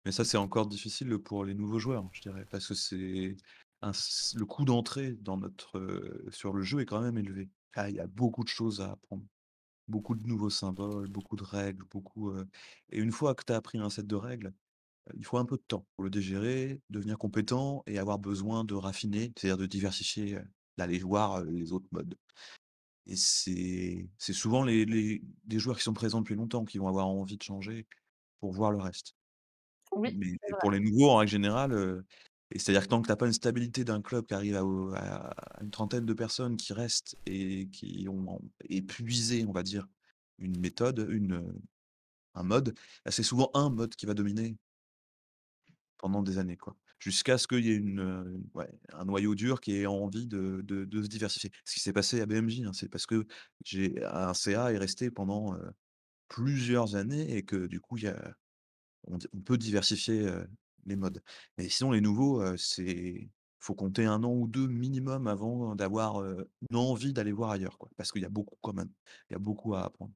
Mais ça, c'est encore difficile, pour les nouveaux joueurs, je dirais, parce que c'est le coût d'entrée dans notre, sur le jeu est quand même élevé. Ah, il y a beaucoup de choses à apprendre, beaucoup de nouveaux symboles, beaucoup de règles, et une fois que tu as appris un set de règles, il faut un peu de temps pour le digérer, devenir compétent et avoir besoin de raffiner, c'est-à-dire de diversifier, d'aller voir, les autres modes. Et c'est souvent les joueurs qui sont présents depuis longtemps qui vont avoir envie de changer pour voir le reste. Oui, Mais c'est vrai. pour les nouveaux, en règle générale, et c'est-à-dire que tant que tu as pas une stabilité d'un club qui arrive à une trentaine de personnes qui restent et qui ont épuisé, on va dire, une méthode, un mode, bah, c'est souvent un mode qui va dominer pendant des années, quoi. Jusqu'à ce qu'il y ait ouais, un noyau dur qui ait envie de se diversifier. Ce qui s'est passé à BMJ, hein, c'est parce que un CA est resté pendant, plusieurs années et que du coup, on peut diversifier, les modes. Mais sinon les nouveaux, c'est faut compter 1 an ou 2 minimum avant d'avoir, une envie d'aller voir ailleurs, quoi. Parce qu'il y a beaucoup quand même. Il y a beaucoup à apprendre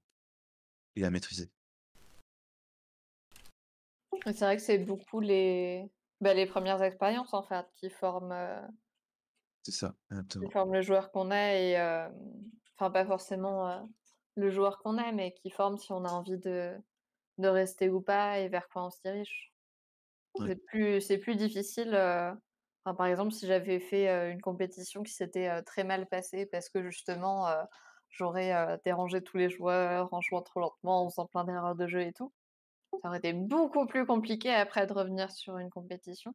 et à maîtriser. Et c'est vrai que c'est beaucoup les premières expériences, en fait, C'est ça, qui exactement. forment le joueur qu'on est et enfin, pas forcément, le joueur qu'on est, mais qui forment si on a envie de rester ou pas et vers quoi on se dirige. Ouais. C'est plus difficile, enfin, par exemple, si j'avais fait, une compétition qui s'était, très mal passée parce que justement, j'aurais, dérangé tous les joueurs en jouant trop lentement, en faisant plein d'erreurs de jeu et tout, ça aurait été beaucoup plus compliqué après de revenir sur une compétition.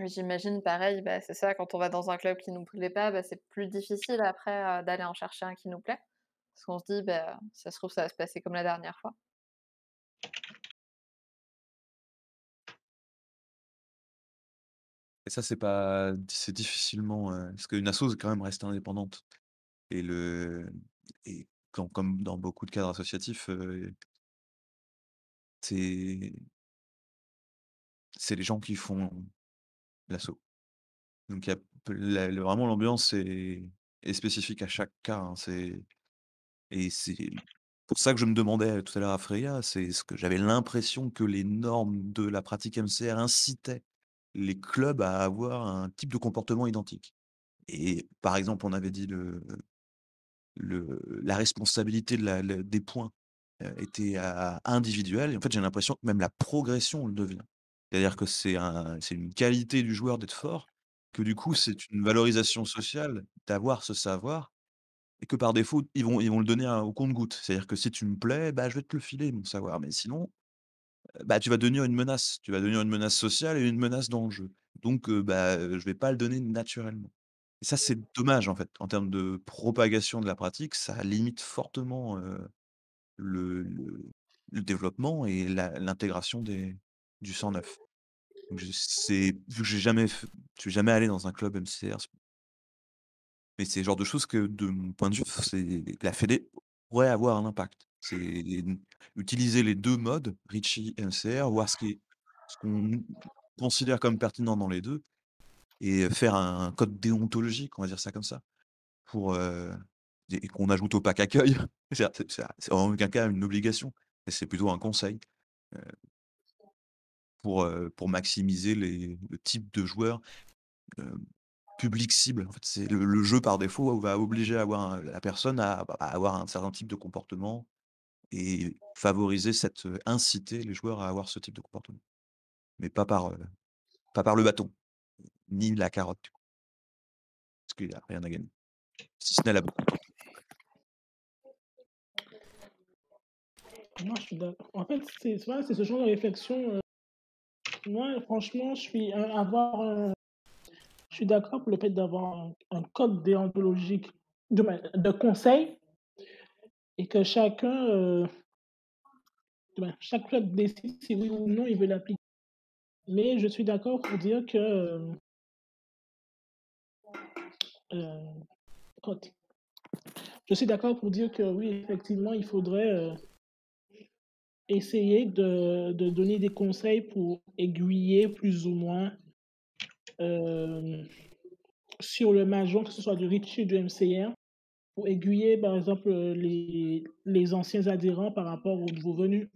Et j'imagine pareil, bah, c'est ça, quand on va dans un club qui nous plaît pas, bah, c'est plus difficile après, d'aller en chercher un qui nous plaît. Parce qu'on se dit: «Bah, ça se trouve, ça va se passer comme la dernière fois». Et ça, c'est difficilement, parce qu'une asso quand même reste indépendante et le et comme dans beaucoup de cadres associatifs, c'est c'est les gens qui font l'asso. Donc il y a vraiment l'ambiance est spécifique à chaque cas, hein. C'est pour ça que je me demandais tout à l'heure à Freya, c'est ce que j'avais l'impression que les normes de la pratique MCR incitaient les clubs à avoir un type de comportement identique. Et par exemple, on avait dit la responsabilité des points, était individuelle et en fait, j'ai l'impression que même la progression le devient. C'est-à-dire que c'est une qualité du joueur d'être fort, que du coup, c'est une valorisation sociale d'avoir ce savoir et que par défaut, ils vont le donner au compte-gouttes. C'est-à-dire que si tu me plais, bah, je vais te le filer mon savoir, mais sinon, bah, tu vas devenir une menace. Tu vas devenir une menace sociale et une menace dans le jeu. Donc bah, je vais pas le donner naturellement. Et ça, c'est dommage, en fait. En termes de propagation de la pratique, ça limite fortement, le le développement et l'intégration du sang neuf. Donc vu que je suis jamais allé dans un club MCR, mais c'est le genre de choses que, de mon point de vue, c'est la fédé pourrait avoir un impact. C'est utiliser les 2 modes, Ritchie et MCR, voir ce qu'on considère comme pertinent dans les 2 et faire un code déontologique, on va dire ça comme ça. Pour, et qu'on ajoute au pack accueil. C'est en aucun cas une obligation, mais c'est plutôt un conseil, heu, pour maximiser le type de joueur, heu, public cible. En fait, c'est le jeu par défaut va obliger à avoir la personne à avoir un certain type de comportement et favoriser inciter les joueurs à avoir ce type de comportement. Mais pas par le bâton, ni la carotte du coup, parce qu'il y a rien à gagner. Si ce n'est la bonne méthode. Moi, je suis d'accord. En fait, c'est ce genre de réflexion, moi, franchement, je suis d'accord pour le fait d'avoir un code déontologique de conseil et que chaque club décide si oui ou non il veut l'appliquer. Mais je suis d'accord pour dire que, heu, quand je suis d'accord pour dire que oui, effectivement, il faudrait, essayer de donner des conseils pour aiguiller plus ou moins, hem, sur le mahjong, que ce soit du Ritchie ou du MCR, pour aiguiller, par exemple, les anciens adhérents par rapport aux nouveaux venus.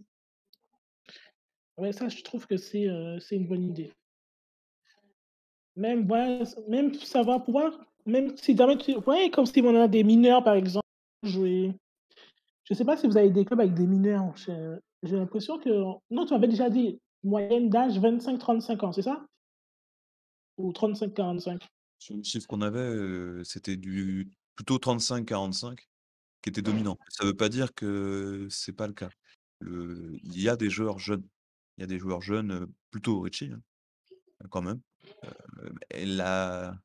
Ouais, ça, je trouve que c'est une bonne idée. Même, voilà, même savoir pouvoir, même si jamais ouais, comme si on a des mineurs, par exemple, jouer. Je sais pas si vous avez des clubs avec des mineurs. J'ai l'impression que non, tu m'avais déjà dit moyenne d'âge 25-35 ans, c'est ça? Ou 35-45? Sur le chiffre qu'on avait, c'était du plutôt 35-45 qui était dominant. Ça veut pas dire que c'est pas le cas. Il y a des joueurs jeunes. Il y a des joueurs jeunes, plutôt Richie, hein, quand même. Et là,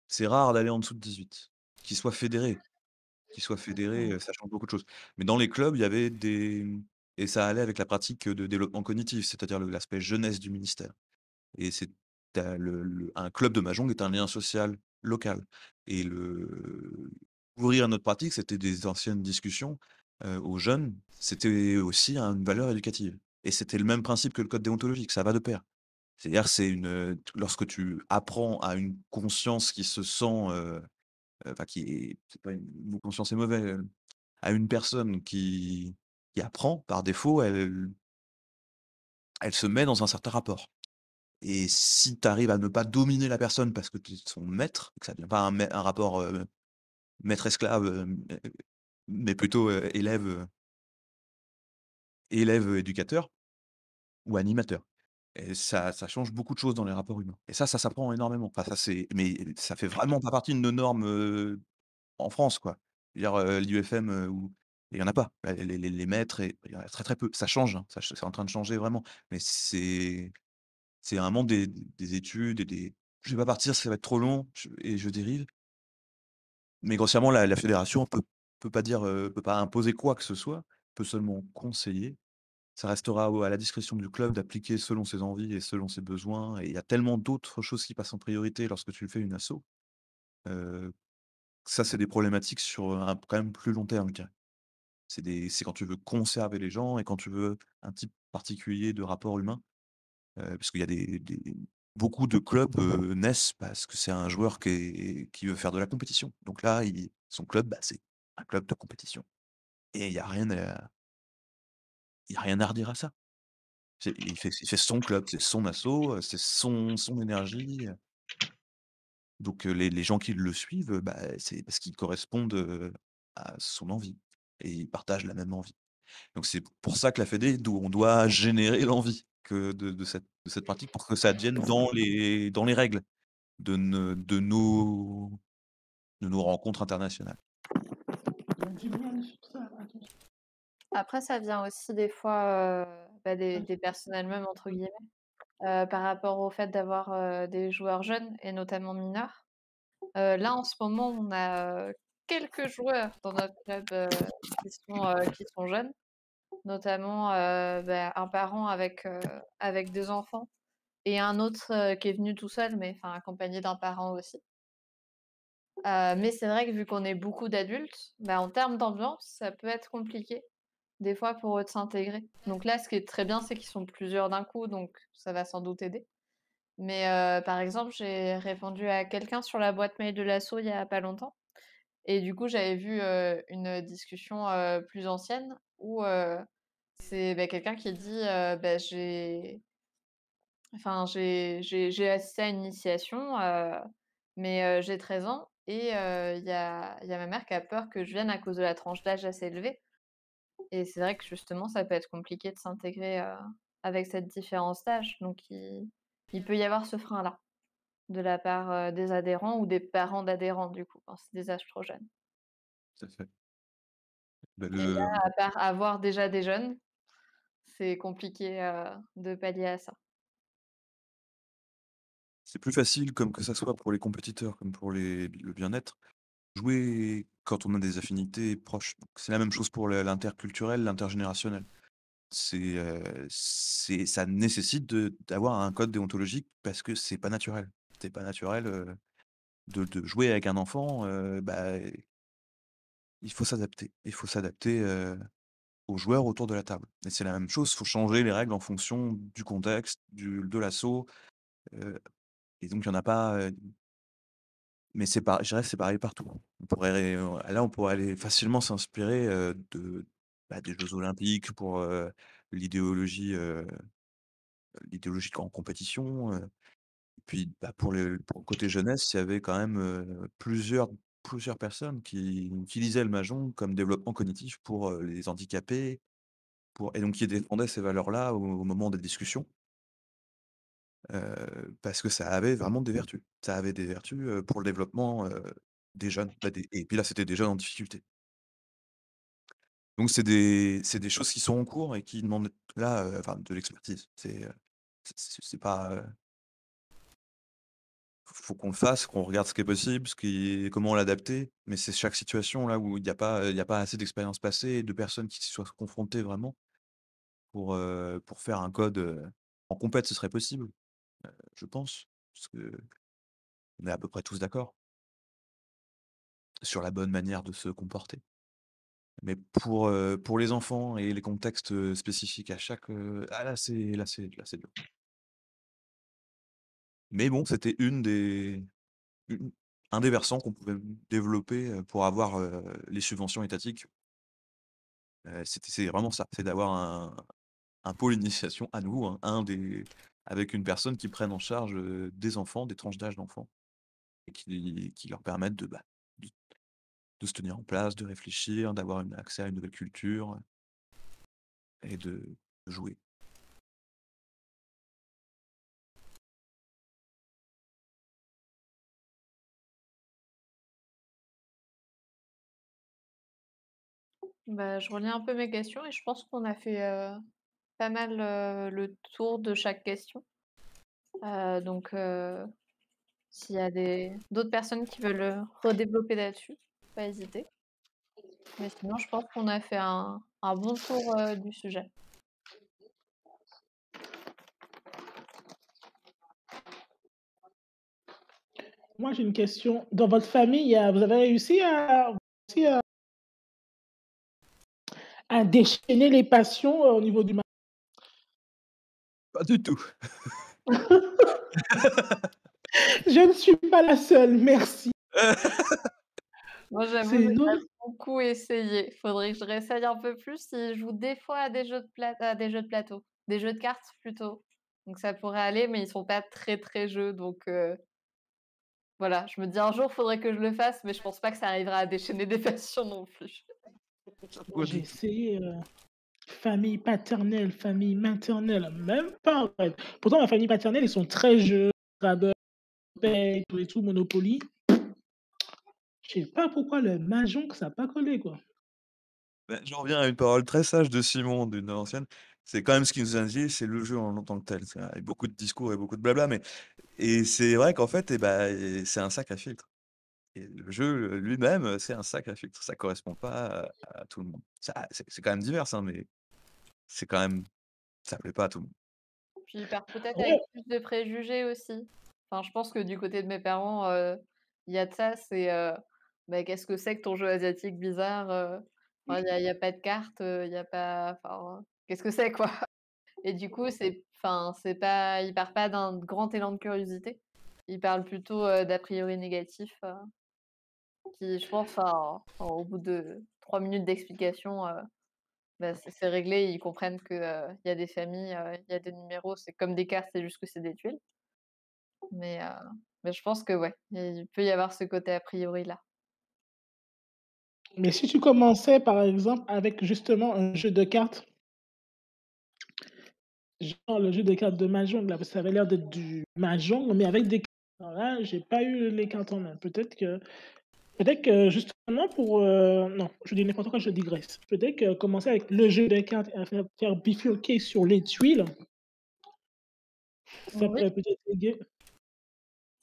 c'est rare d'aller en dessous de 18. Qu'ils soient fédérés qu'ils soient fédérés, Mmh. ça change beaucoup de choses. Mais dans les clubs, il y avait et ça allait avec la pratique, de développement cognitif, c'est-à-dire l'aspect jeunesse du ministère. Et c'est tu un club de mahjong est un lien social local et ouvrir notre pratique, c'était des anciennes discussions, aux jeunes, c'était aussi une valeur éducative et c'était le même principe que le code déontologique, ça va de pair. C'est-à-dire, lorsque tu apprends à une conscience qui se sent, enfin qui est c'est pas une le mot conscience est mauvais, à une personne qui apprend par défaut, elle se met dans un certain rapport. Et si tu arrives à ne pas dominer la personne parce que tu es son maître, que ça devient pas un rapport, maître-esclave, mais plutôt, élève-éducateur ou animateur. Et ça change beaucoup de choses dans les rapports humains. Et ça s'apprend énormément. Enfin ça mais ça fait vraiment pas partie de nos normes, en France, quoi. Je veux dire, l'IUFM, où il y en a pas. Les maîtres et il y en a très, très peu. Ça change, hein, c'est en train de changer vraiment. Mais c'est un monde des études et des je vais pas partir, ça va être trop long, je dérive. Mais grossièrement, la fédération peut pas dire, peut pas imposer quoi que ce soit, peut seulement conseiller. Ça restera à la discrétion du club d'appliquer selon ses envies et selon ses besoins et il y a tellement d'autres choses qui passent en priorité lorsque tu fais une asso, heu, ça, c'est des problématiques sur un quand même plus long terme, je dirais. C'est quand tu veux conserver les gens et quand tu veux un type particulier de rapport humain, parce qu'il y a des beaucoup de clubs, naissent parce que c'est un joueur qui veut faire de la compétition. Donc là, son club, bah, c'est un club de compétition et il y a rien à redire à ça. Il fait son club, c'est son asso, c'est son énergie, donc les gens qui le suivent, bah, c'est parce qu'ils correspondent, à son envie et ils partagent la même envie. Donc c'est pour ça que la fédé, on doit générer l'envie que de cette pratique pour que ça advienne dans les règles de ne de nos rencontres internationales. Il y a du mal sur ça, attention. Après, ça vient aussi des fois, bah, des Ouais. des «personnes elles-mêmes» entre guillemets, par rapport au fait d'avoir, des joueurs jeunes et notamment mineurs. Là, en ce moment, on a, quelques joueurs dans notre club, qui sont jeunes, notamment, bah, un parent avec 2 enfants et un autre, qui est venu tout seul, mais enfin accompagné d'un parent aussi. Mais c'est vrai que vu qu'on est beaucoup d'adultes, bah, en termes d'ambiance, ça peut être compliqué, des fois, pour eux de s'intégrer. Donc là, ce qui est très bien, c'est qu'ils sont plusieurs d'un coup, donc ça va sans doute aider. Mais par exemple, j'ai répondu à quelqu'un sur la boîte mail de l'asso il y a pas longtemps et du coup, j'avais vu, une discussion, plus ancienne où, c'est, bah, quelqu'un qui dit, bah, j'ai assisté à une initiation, mais j'ai 13 ans et il y a ma mère qui a peur que je vienne à cause de la tranche d'âge assez élevée et c'est vrai que justement, ça peut être compliqué de s'intégrer, avec cette différence d'âge. Donc il peut y avoir ce frein-là, de la part, des adhérents ou des parents d'adhérents du coup, quand c'est des âges trop jeunes. Tout à fait. Bah, Et là, à part avoir déjà des jeunes, c'est compliqué, de pallier à ça. c'est plus facile comme que ça soit pour les compétiteurs comme pour le bien-être. Jouer quand on a des affinités proches. C'est la même chose pour l'interculturel, l'intergénérationnel. Ça nécessite d'avoir un code déontologique parce que c'est pas naturel. C'est pas naturel, de jouer avec un enfant, bah, il faut s'adapter. Il faut s'adapter, aux joueurs autour de la table et c'est la même chose, il faut changer les règles en fonction du contexte, de l'assaut, heu et donc il y en a pas, mais je dirais que c'est pareil partout. On pourrait aller facilement s'inspirer, des jeux olympiques pour, l'idéologie en compétition, et puis, bah, pour le côté jeunesse, il y avait quand même, plusieurs personnes qui utilisaient le mahjong comme développement cognitif pour, les handicapés, et donc qui défendaient ces valeurs-là au moment des discussions, parce que ça avait vraiment des vertus. Ça avait des vertus, pour le développement, des jeunes, et puis là, c'était des jeunes en difficulté. Donc c'est des choses qui sont en cours et qui demandent là, enfin de l'expertise. C'est pas, faut qu'on le fasse, qu'on regarde ce qui est possible, comment l'adapter, mais c'est chaque situation là où il y a pas assez d'expérience passée et de personnes qui s'y soient confrontées vraiment pour faire un code, en compète, ce serait possible, je pense, parce qu'on est à peu près tous d'accord sur la bonne manière de se comporter. Mais pour les enfants et les contextes, spécifiques à chaque, là c'est dur. Mais bon, c'était un des versants qu'on pouvait développer, pour avoir, les subventions étatiques. C'est vraiment ça, c'est d'avoir un pôle initiation à nouveau, hein, avec une personne qui prenne en charge, des enfants, des tranches d'âge d'enfants et qui leur permettent de de se tenir en place, de réfléchir, d'avoir une accès à une nouvelle culture, et de jouer. Bah, je relis un peu mes questions et je pense qu'on a fait, pas mal, le tour de chaque question. Donc s'il y a d'autres personnes qui veulent, redévelopper là-dessus, faut pas hésiter. Mais sinon, je pense qu'on a fait un bon tour, du sujet. Moi, j'ai une question. Dans votre famille, vous avez réussi à déchaîner les passions au niveau du mariage? Pas du tout. Je ne suis pas la seule, merci. Moi, j'avoue, C'est j'ai pas non. beaucoup essayé. Faudrait que je réessaye un peu plus. Ils jouent des fois à des jeux de plateau, des jeux de cartes plutôt. Donc ça pourrait aller, mais ils sont pas très, très jeux, donc voilà. Je me dis un jour, faudrait que je le fasse, mais je pense pas que ça arrivera à déchaîner des passions non plus. Moi, Pas j'ai du tout. essayé, famille paternelle, famille maternelle, même pas, en fait. Pourtant, ma famille paternelle, ils sont très jeux, Scrabble, Peg et tout, Monopoly. Je sais pas pourquoi le mahjong, ça a pas collé, quoi. J'en reviens à une parole très sage de Simon, d'une ancienne. C'est quand même ce qu'il nous a dit, c'est le jeu en tant que tel. C'est avec beaucoup de discours et beaucoup de blabla, mais et c'est vrai qu'en fait, c'est un sac à filtre. Et le jeu, lui-même, c'est un sac à filtre. Ça correspond pas à tout le monde. C'est quand même divers, hein, mais c'est quand même ça plaît pas à tout le monde. Puis ils partent peut-être avec Ouais, plus de préjugés aussi. Enfin, je pense que du côté de mes parents, il y a de ça, c'est, bah, qu'est-ce que c'est que ton jeu asiatique bizarre, Enfin, il y a pas de cartes, il y a pas enfin, qu'est-ce que c'est, quoi? Et du coup, c'est pas ils partent pas d'un grand élan de curiosité. Ils parlent plutôt, d'a priori négatifs, qui je pense, au bout de 3 minutes d'explication, bah, c'est réglé. Ils comprennent que, il y a des familles, il y a des numéros, c'est comme des cartes, c'est juste que c'est des tuiles. Mais, mais je pense que ouais, il peut y avoir ce côté a priori là. mais si tu commençais, par exemple, avec justement un jeu de cartes, genre le jeu de cartes de mahjong, là, parce que ça avait l'air d'être du mahjong, mais avec des cartes. Alors là, j'ai pas eu les cartes en main. Peut-être que justement pour, non, je dis n'importe quoi, je digresse. Peut-être que commencer avec le jeu de cartes et à faire bifurquer sur les tuiles, ça Oui, pourrait peut-être aider.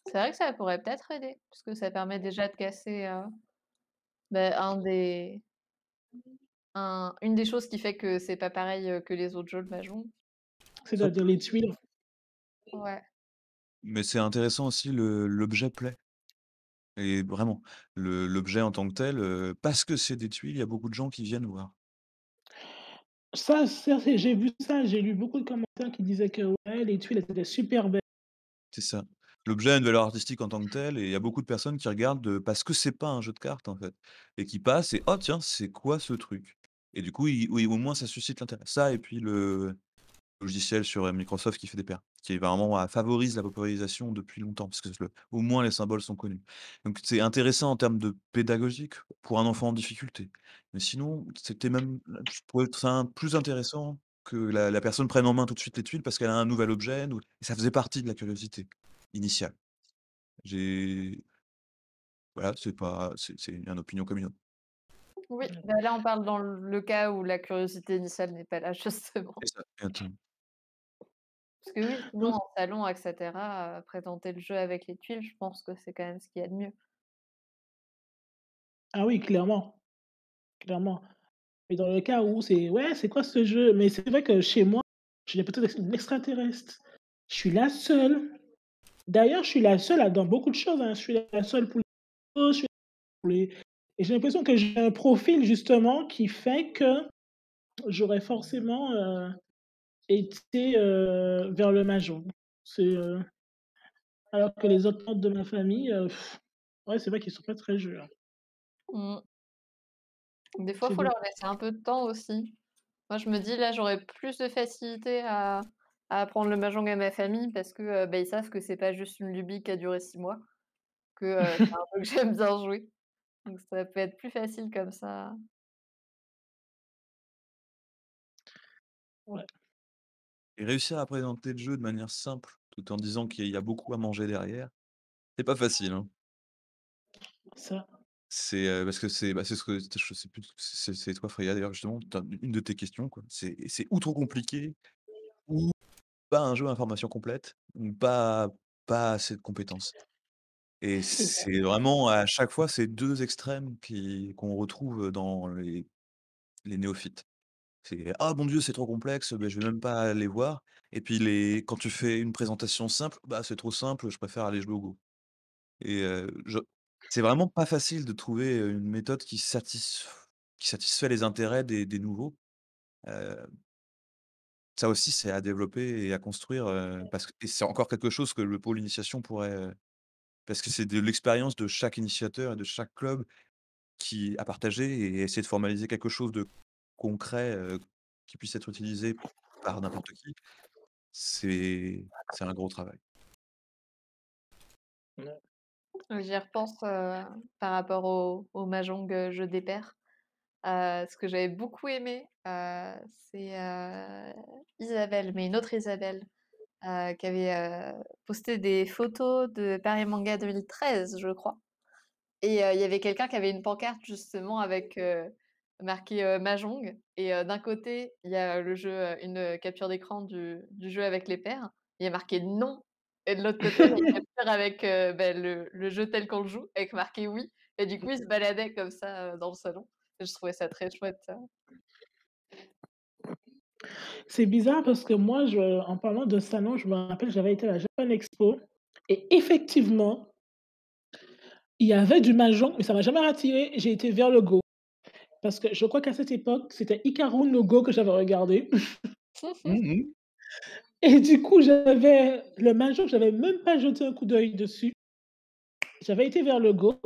c'est vrai que ça pourrait peut-être aider, parce que ça permet déjà de casser, bah, une des choses qui fait que c'est pas pareil, que les autres jeux de mahjong. Ça C'est-à-dire peut, les tuiles. Ouais. mais c'est intéressant aussi l'objet play et vraiment, l'objet en tant que tel, parce que c'est des tuiles, il y a beaucoup de gens qui viennent voir. J'ai vu ça, j'ai lu beaucoup de commentaires qui disaient que ouais, les tuiles étaient super belles. C'est ça. L'objet a une valeur artistique en tant que tel et il y a beaucoup de personnes qui regardent, parce que c'est pas un jeu de cartes, en fait et qui passent et: «Oh tiens, c'est quoi ce truc?» et du coup, oui, au moins ça suscite l'intérêt. Ça et puis le logiciel sur, Microsoft qui fait des paires, qui vraiment, favorise la popularisation depuis longtemps parce que au moins les symboles sont connus. Donc c'est intéressant en termes de pédagogique pour un enfant en difficulté. Mais sinon, c'était même je trouvais ça plus intéressant que la personne prenne en main tout de suite les tuiles parce qu'elle a un nouvel objet nou et ça faisait partie de la curiosité initiale. J'ai voilà, c'est une opinion comme une autre. Oui, bah, là, on parle dans le cas où la curiosité initiale n'est pas là, justement. C'est ça, exactement. Parce que oui, sinon Non, en salon et cetera, présenter le jeu avec les tuiles, je pense que c'est quand même ce qu'il y a de mieux. ah oui, clairement, clairement. Mais dans le cas où c'est: «Ouais, c'est quoi ce jeu?» mais c'est vrai que chez moi, j'ai l'impression d'être une extraterrestre. Je suis la seule. D'ailleurs, je suis la seule dans beaucoup de choses, hein. Je suis la seule pour les je suis pour les et j'ai l'impression que j'ai un profil justement qui fait que j'aurais forcément, été, vers le mahjong. C'est, Alors que les autres membres de ma famille, ouais, c'est vrai qu'ils sont pas très jeux, hein. Mmh. Des fois, C'est faut do leur laisser un peu de temps aussi. Moi, je me dis là, j'aurais plus de facilité à apprendre le mahjong à ma famille parce que, bah, ils savent que c'est pas juste une lubie qui a duré 6 mois, que, c'est un jeu que j'aime bien jouer. Donc ça peut être plus facile comme ça. ouais, Et réussir à présenter le jeu de manière simple, tout en disant qu'il y a beaucoup à manger derrière, c'est pas facile, hein. ça C'est, parce que c'est ce que je sais plus, c'est toi Freya d'ailleurs justement, tu une de tes questions quoi. C'est ou trop compliqué ou pas un jeu à information complète ou pas assez de compétences. Et c'est ça. c'est vraiment à chaque fois ces 2 extrêmes qu'on retrouve dans les néophytes. C'est: «Ah mon Dieu, c'est trop complexe, beh, je vais même pas aller voir» et puis quand tu fais une présentation simple, bah, c'est trop simple, je préfère aller jouer au Go et je c'est vraiment pas facile de trouver, une méthode qui satisfait les intérêts des nouveaux. Heu, Ça aussi, c'est à développer et à construire, parce que et c'est encore quelque chose que le pôle initiation pourrait, parce que c'est de l'expérience de chaque initiateur et de chaque club qui a partagé et essayer de formaliser quelque chose de concret, qui puisse être utilisé par n'importe qui. C'est un gros travail. Ouais. J'y repense, par rapport au mahjong, jeu des pairs. Ce que j'avais beaucoup aimé, c'est, Isabelle, mais une autre Isabelle, qui avait, posté des photos de Paris Manga 2013, je crois. Et il y avait quelqu'un qui avait une pancarte justement avec, marqué, mahjong et d'un côté, il y a le jeu, une, capture d'écran du jeu avec les paires. Il y a marqué «non» et de l'autre côté, il y a une capture avec, bah, le jeu tel qu'on le joue avec marqué «oui» et du coup, ils se baladaient comme ça, dans le salon et je trouvais ça très chouette, ça. C'est bizarre parce que moi, en parlant de salon, je me rappelle, j'avais été à la Japan Expo et effectivement, il y avait du mahjong, mais ça m'a jamais attiré. J'ai été vers le Go parce que je crois qu'à cette époque, c'était Hikaru no Go que j'avais regardé Mmh mh. et du coup, j'avais le mahjong, j'avais même pas jeté un coup d'œil dessus. J'avais été vers le Go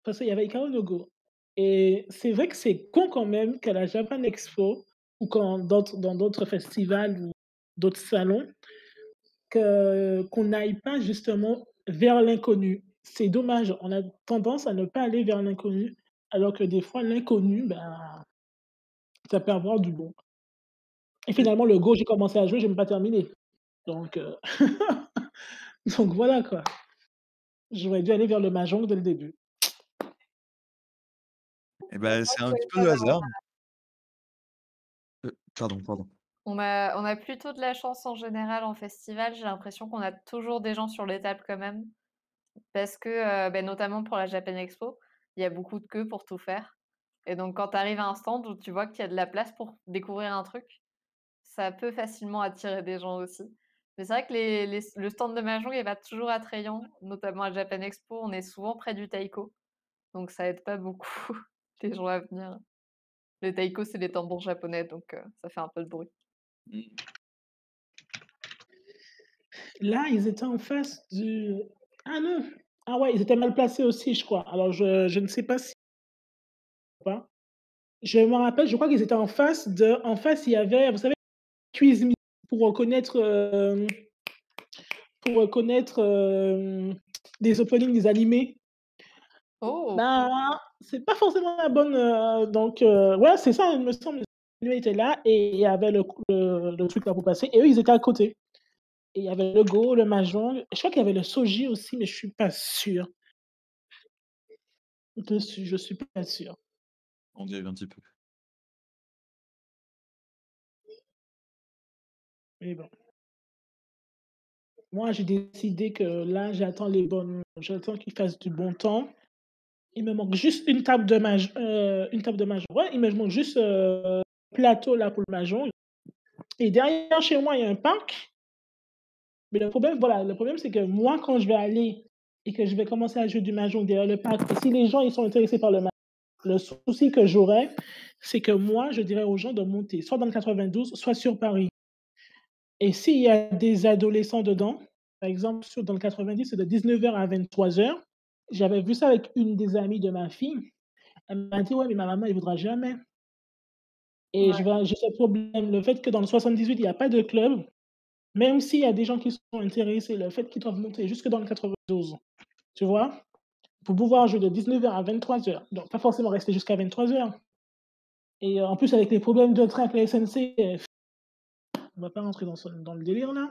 parce qu'il y avait Hikaru no Go et c'est vrai que c'est con quand même qu'à la Japan Expo ou dans d'autres festivals ou d'autres salons, qu'on n'aille pas justement vers l'inconnu. C'est dommage, on a tendance à ne pas aller vers l'inconnu, alors que des fois l'inconnu, ben, ça peut avoir du bon. Et finalement le Go, j'ai commencé à jouer, j'ai même pas terminé. Donc donc voilà quoi. J'aurais dû aller vers le mahjong dès le début. Et Bah, bah, c'est vrai c'est un petit que peu de hasard. Pardon, pardon. on a plutôt de la chance en général en festival. J'ai l'impression qu'on a toujours des gens sur les tables quand même. Parce que, beh, notamment pour la Japan Expo, il y a beaucoup de queues pour tout faire et donc quand tu arrives à un stand où tu vois qu'il y a de la place pour découvrir un truc, ça peut facilement attirer des gens aussi. Mais c'est vrai que le stand de mahjong est pas toujours attrayant, notamment à Japan Expo, on est souvent près du taiko, donc ça aide pas beaucoup les gens à venir. Le taiko, c'est les tambours japonais, donc ça fait un peu de bruit. Mmh. Là, ils étaient en face du ah non! Ah ouais, ils étaient mal placés aussi, je crois. Alors je ne sais pas si pas. Je me rappelle, je crois qu'ils étaient en face, il y avait, vous savez, Quiz Me pour reconnaître, des openings des animés. Oh! Bah, c'est pas forcément la bonne, donc ouais, c'est ça, il me semble, lui était là et il y avait le truc là pour passer et eux, ils étaient à côté et il y avait le Go, le mahjong, je crois qu'il y avait le Shogi aussi, mais je suis pas sûre. Je suis pas sûre. On dirait un petit peu. Mais bon, moi, j'ai décidé que là, j'attends qu'il fasse du bon temps. Il me manque juste une table de mahjong. Ouais, il me manque juste, plateau là pour le mahjong et derrière chez moi, il y a un parc. Mais le problème, voilà, le problème, c'est que moi, quand je vais aller et que je vais commencer à jouer du mahjong derrière le parc, et si les gens ils sont intéressés par le mahjong, le souci que j'aurais, c'est que moi, je dirais aux gens de monter soit dans le 92, soit sur Paris. Et s'il y a des adolescents dedans, Par exemple, dans le 90, c'est de 19h à 23h. J'avais vu ça avec une des amies de ma fille. Elle m'a dit: «Ouais, mais ma maman, elle voudra jamais». Et Ouais, j'ai ce problème, le fait que dans le 78, il y a pas de club, même s'il y a des gens qui sont intéressés, le fait qu'ils doivent monter jusque dans le 92, tu vois? Pour pouvoir jouer de 19h à 23h, donc pas forcément rester jusqu'à 23h. Et en plus avec les problèmes de train avec la SNCF, on va pas rentrer dans le délire là.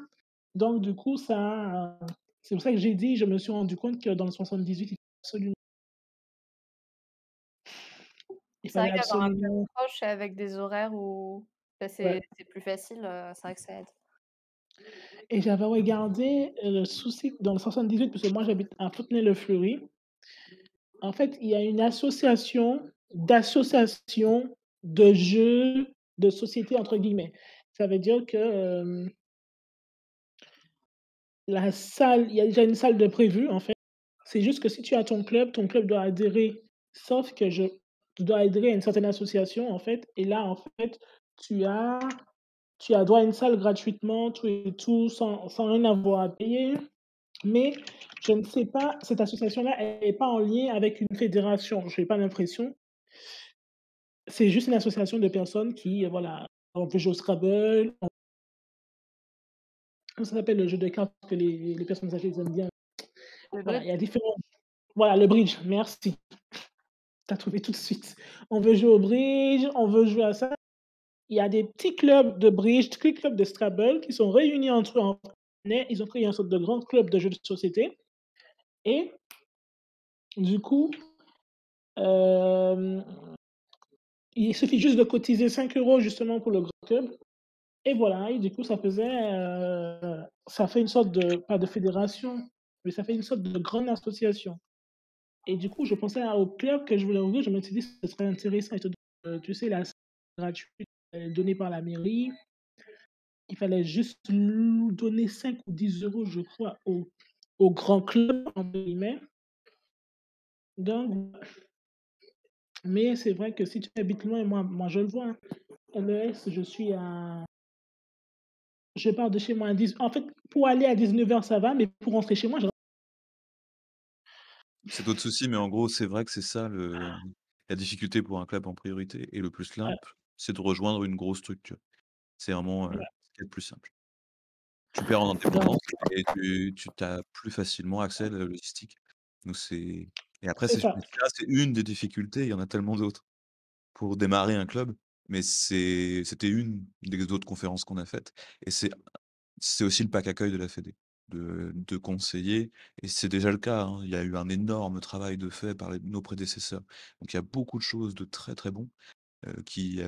Donc du coup ça, c'est pour ça que j'ai dit, je me suis rendu compte que dans le 78, il c'est vrai fallait qu'avoir un club absolument, proche avec des horaires où, bah, ouais. c'est plus facile, c'est vrai que ça aide. Et j'avais regardé, le souci dans le 78, parce que moi j'habite à Fontenay-le-Fleury. En fait, il y a une association d'associations de jeux de société entre guillemets. Ça veut dire que, la salle, il y a déjà une salle de prévue en fait. C'est juste que si tu as ton club doit adhérer, sauf que je tu dois adhérer à une certaine association en fait, et là en fait, tu as tu as droit à une salle gratuitement, tout et tout, sans rien avoir à payer. Mais je ne sais pas, cette association-là, elle est pas en lien avec une fédération, je n'ai pas l'impression. C'est juste une association de personnes qui, voilà, on peut jouer au Scrabble, comment ça s'appelle le jeu de cartes que les personnes âgées ils aiment bien? Le Voilà, il y a bridge? différents, voilà, le bridge, merci, tu as trouvé tout de suite. On veut jouer au bridge, on veut jouer à ça. Il y a des petits clubs de bridge, petits clubs de Scrabble qui sont réunis entre eux en ils ont créé une sorte de grand club de jeux de société. Et du coup, hem, il suffit juste de cotiser 5 € justement pour le grand club. Et voilà, et du coup, ça fait une sorte de, pas de fédération, mais ça fait une sorte de grande association. Et du coup, je pensais au club que je voulais ouvrir, je me suis dit: «Ce serait intéressant», étant donné, tu sais, la salle gratuite, elle est donnée par la mairie. Il fallait juste donner 5 ou 10 € je crois au grand club, entre guillemets. Donc mais c'est vrai que si tu habites loin, moi je le vois, hein, MES, je pars de chez moi à 10, en fait, pour aller à 19h ça va, mais pour rentrer chez moi, je C'est d'autres soucis, mais en gros, c'est vrai que c'est ça la difficulté pour un club en priorité et le plus ouais, simple, c'est de rejoindre une grosse structure. C'est vraiment, ouais. ce qu'il y a de plus simple. Tu perds en Donc indépendance et tu as plus facilement accès à la logistique. Donc c'est et après c'est c'est ça. ça, c'est une des difficultés, il y en a tellement d'autres pour démarrer un club, mais c'était une des autres conférences qu'on a faites et c'est aussi le pack accueil de la fédé, de conseiller et c'est déjà le cas, hein. Il y a eu un énorme travail de fait par nos prédécesseurs. Donc il y a beaucoup de choses de très, très bon,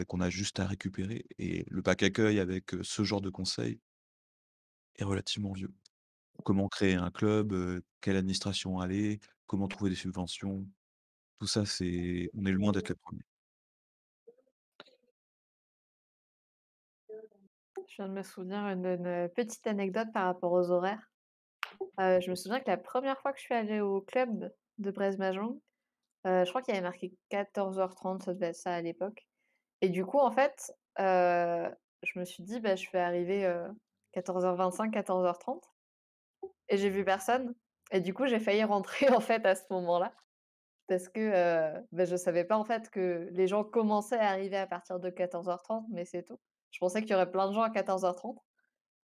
qu'on a juste à récupérer et le pack accueil avec, ce genre de conseils est relativement vieux. Comment créer un club, quelle administration aller, comment trouver des subventions, tout ça on est loin d'être les premiers. Je viens de me souvenir d'une petite anecdote par rapport aux horaires. Je me souviens que la première fois que je suis allée au club de Breizh-Mahjong, je crois qu'il y avait marqué 14h30, ça devait être ça à l'époque. Et du coup, en fait, je me suis dit: «Bah, je vais arriver, 14h25, 14h30», et j'ai vu personne, et du coup, j'ai failli rentrer, en fait, à ce moment-là parce que, bah, je savais pas, en fait, que les gens commençaient à arriver à partir de 14h30, mais c'est tout. Je pensais qu'il y aurait plein de gens à 14h30,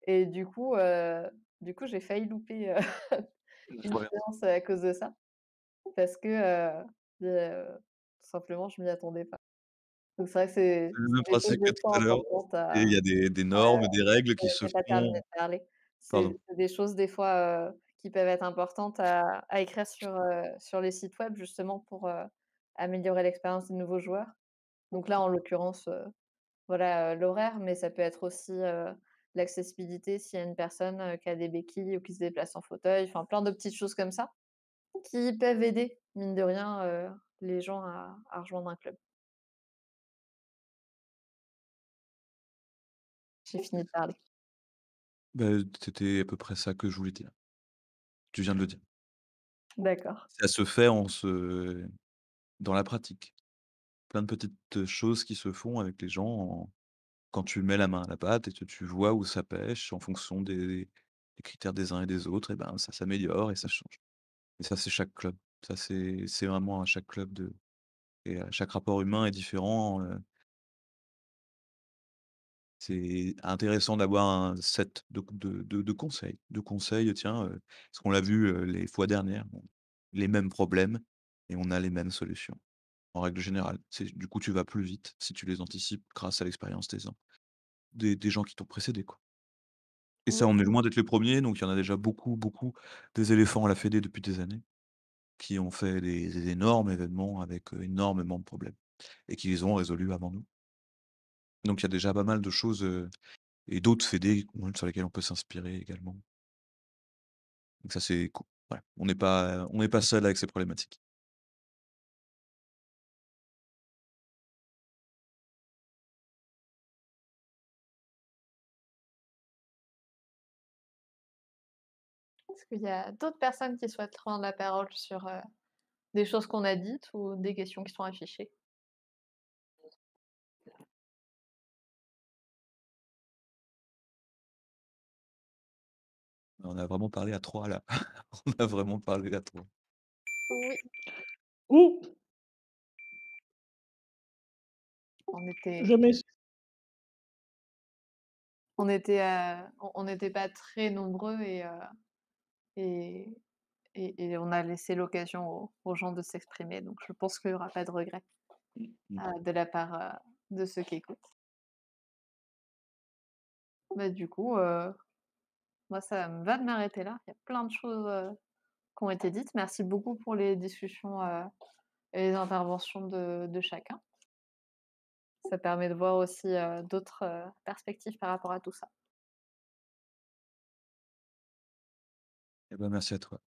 et du coup, j'ai failli louper, une Ouais, séance à cause de ça parce que, tout simplement, je m'y attendais pas. Donc c'est vrai que c'est le c'est même des choses principe que des tout fois à l'heure importantes et il à y a des normes et des règles qui se j'ai pas terminé font de parler. pardon. C'est des choses des fois, qui peuvent être importantes à écrire sur les sites web justement pour, améliorer l'expérience des nouveaux joueurs. Donc là, en l'occurrence, voilà, l'horaire, mais ça peut être aussi, l'accessibilité s'il y a une personne, qui a des béquilles ou qui se déplace en fauteuil, enfin plein de petites choses comme ça, qui peuvent aider, mine de rien, les gens à rejoindre un club. J'ai fini de parler. Bah, c'était à peu près ça que je voulais dire. Tu viens de le dire. D'accord. Ça se fait dans la pratique. Plein de petites choses qui se font avec les gens quand tu mets la main à la pâte et que tu vois où ça pêche en fonction des les critères des uns et des autres, et ben, ça s'améliore et ça change. Et ça, c'est chaque club. Ça, c'est vraiment à chaque club de et chaque rapport humain est différent, c'est intéressant d'avoir un set de conseils. De conseils, tiens, parce qu'on l'a vu, les fois dernières, les mêmes problèmes et on a les mêmes solutions, en règle générale. C'est du coup, tu vas plus vite si tu les anticipes grâce à l'expérience des gens qui t'ont précédé, quoi. Et ça, Oui. on est loin d'être les premiers, donc il y en a déjà beaucoup, beaucoup des éléphants à la fédé depuis des années, qui ont fait des énormes événements avec, énormément de problèmes et qui les ont résolus avant nous. Donc il y a déjà pas mal de choses, et d'autres fédés sur lesquels on peut s'inspirer également. Donc ça, c'est cool. Ouais, on n'est pas seul avec ces problématiques. Est-ce qu'il y a d'autres personnes qui souhaitent prendre la parole sur, des choses qu'on a dites ou des questions qui sont affichées? On a vraiment parlé à 3 là. On a vraiment parlé à 3. Oui, Ou on était je m'ex on n'était pas très nombreux et et on a laissé l'occasion aux gens de s'exprimer, donc je pense qu'il y aura pas de regret, Mmh. de la part, de ceux qui écoutent. Bah, du coup, moi ça me va de m'arrêter là. Il y a plein de choses, qui ont été dites. Merci beaucoup pour les discussions, et les interventions de chacun. Ça permet de voir aussi, d'autres, perspectives par rapport à tout ça. Et bah, merci à toi.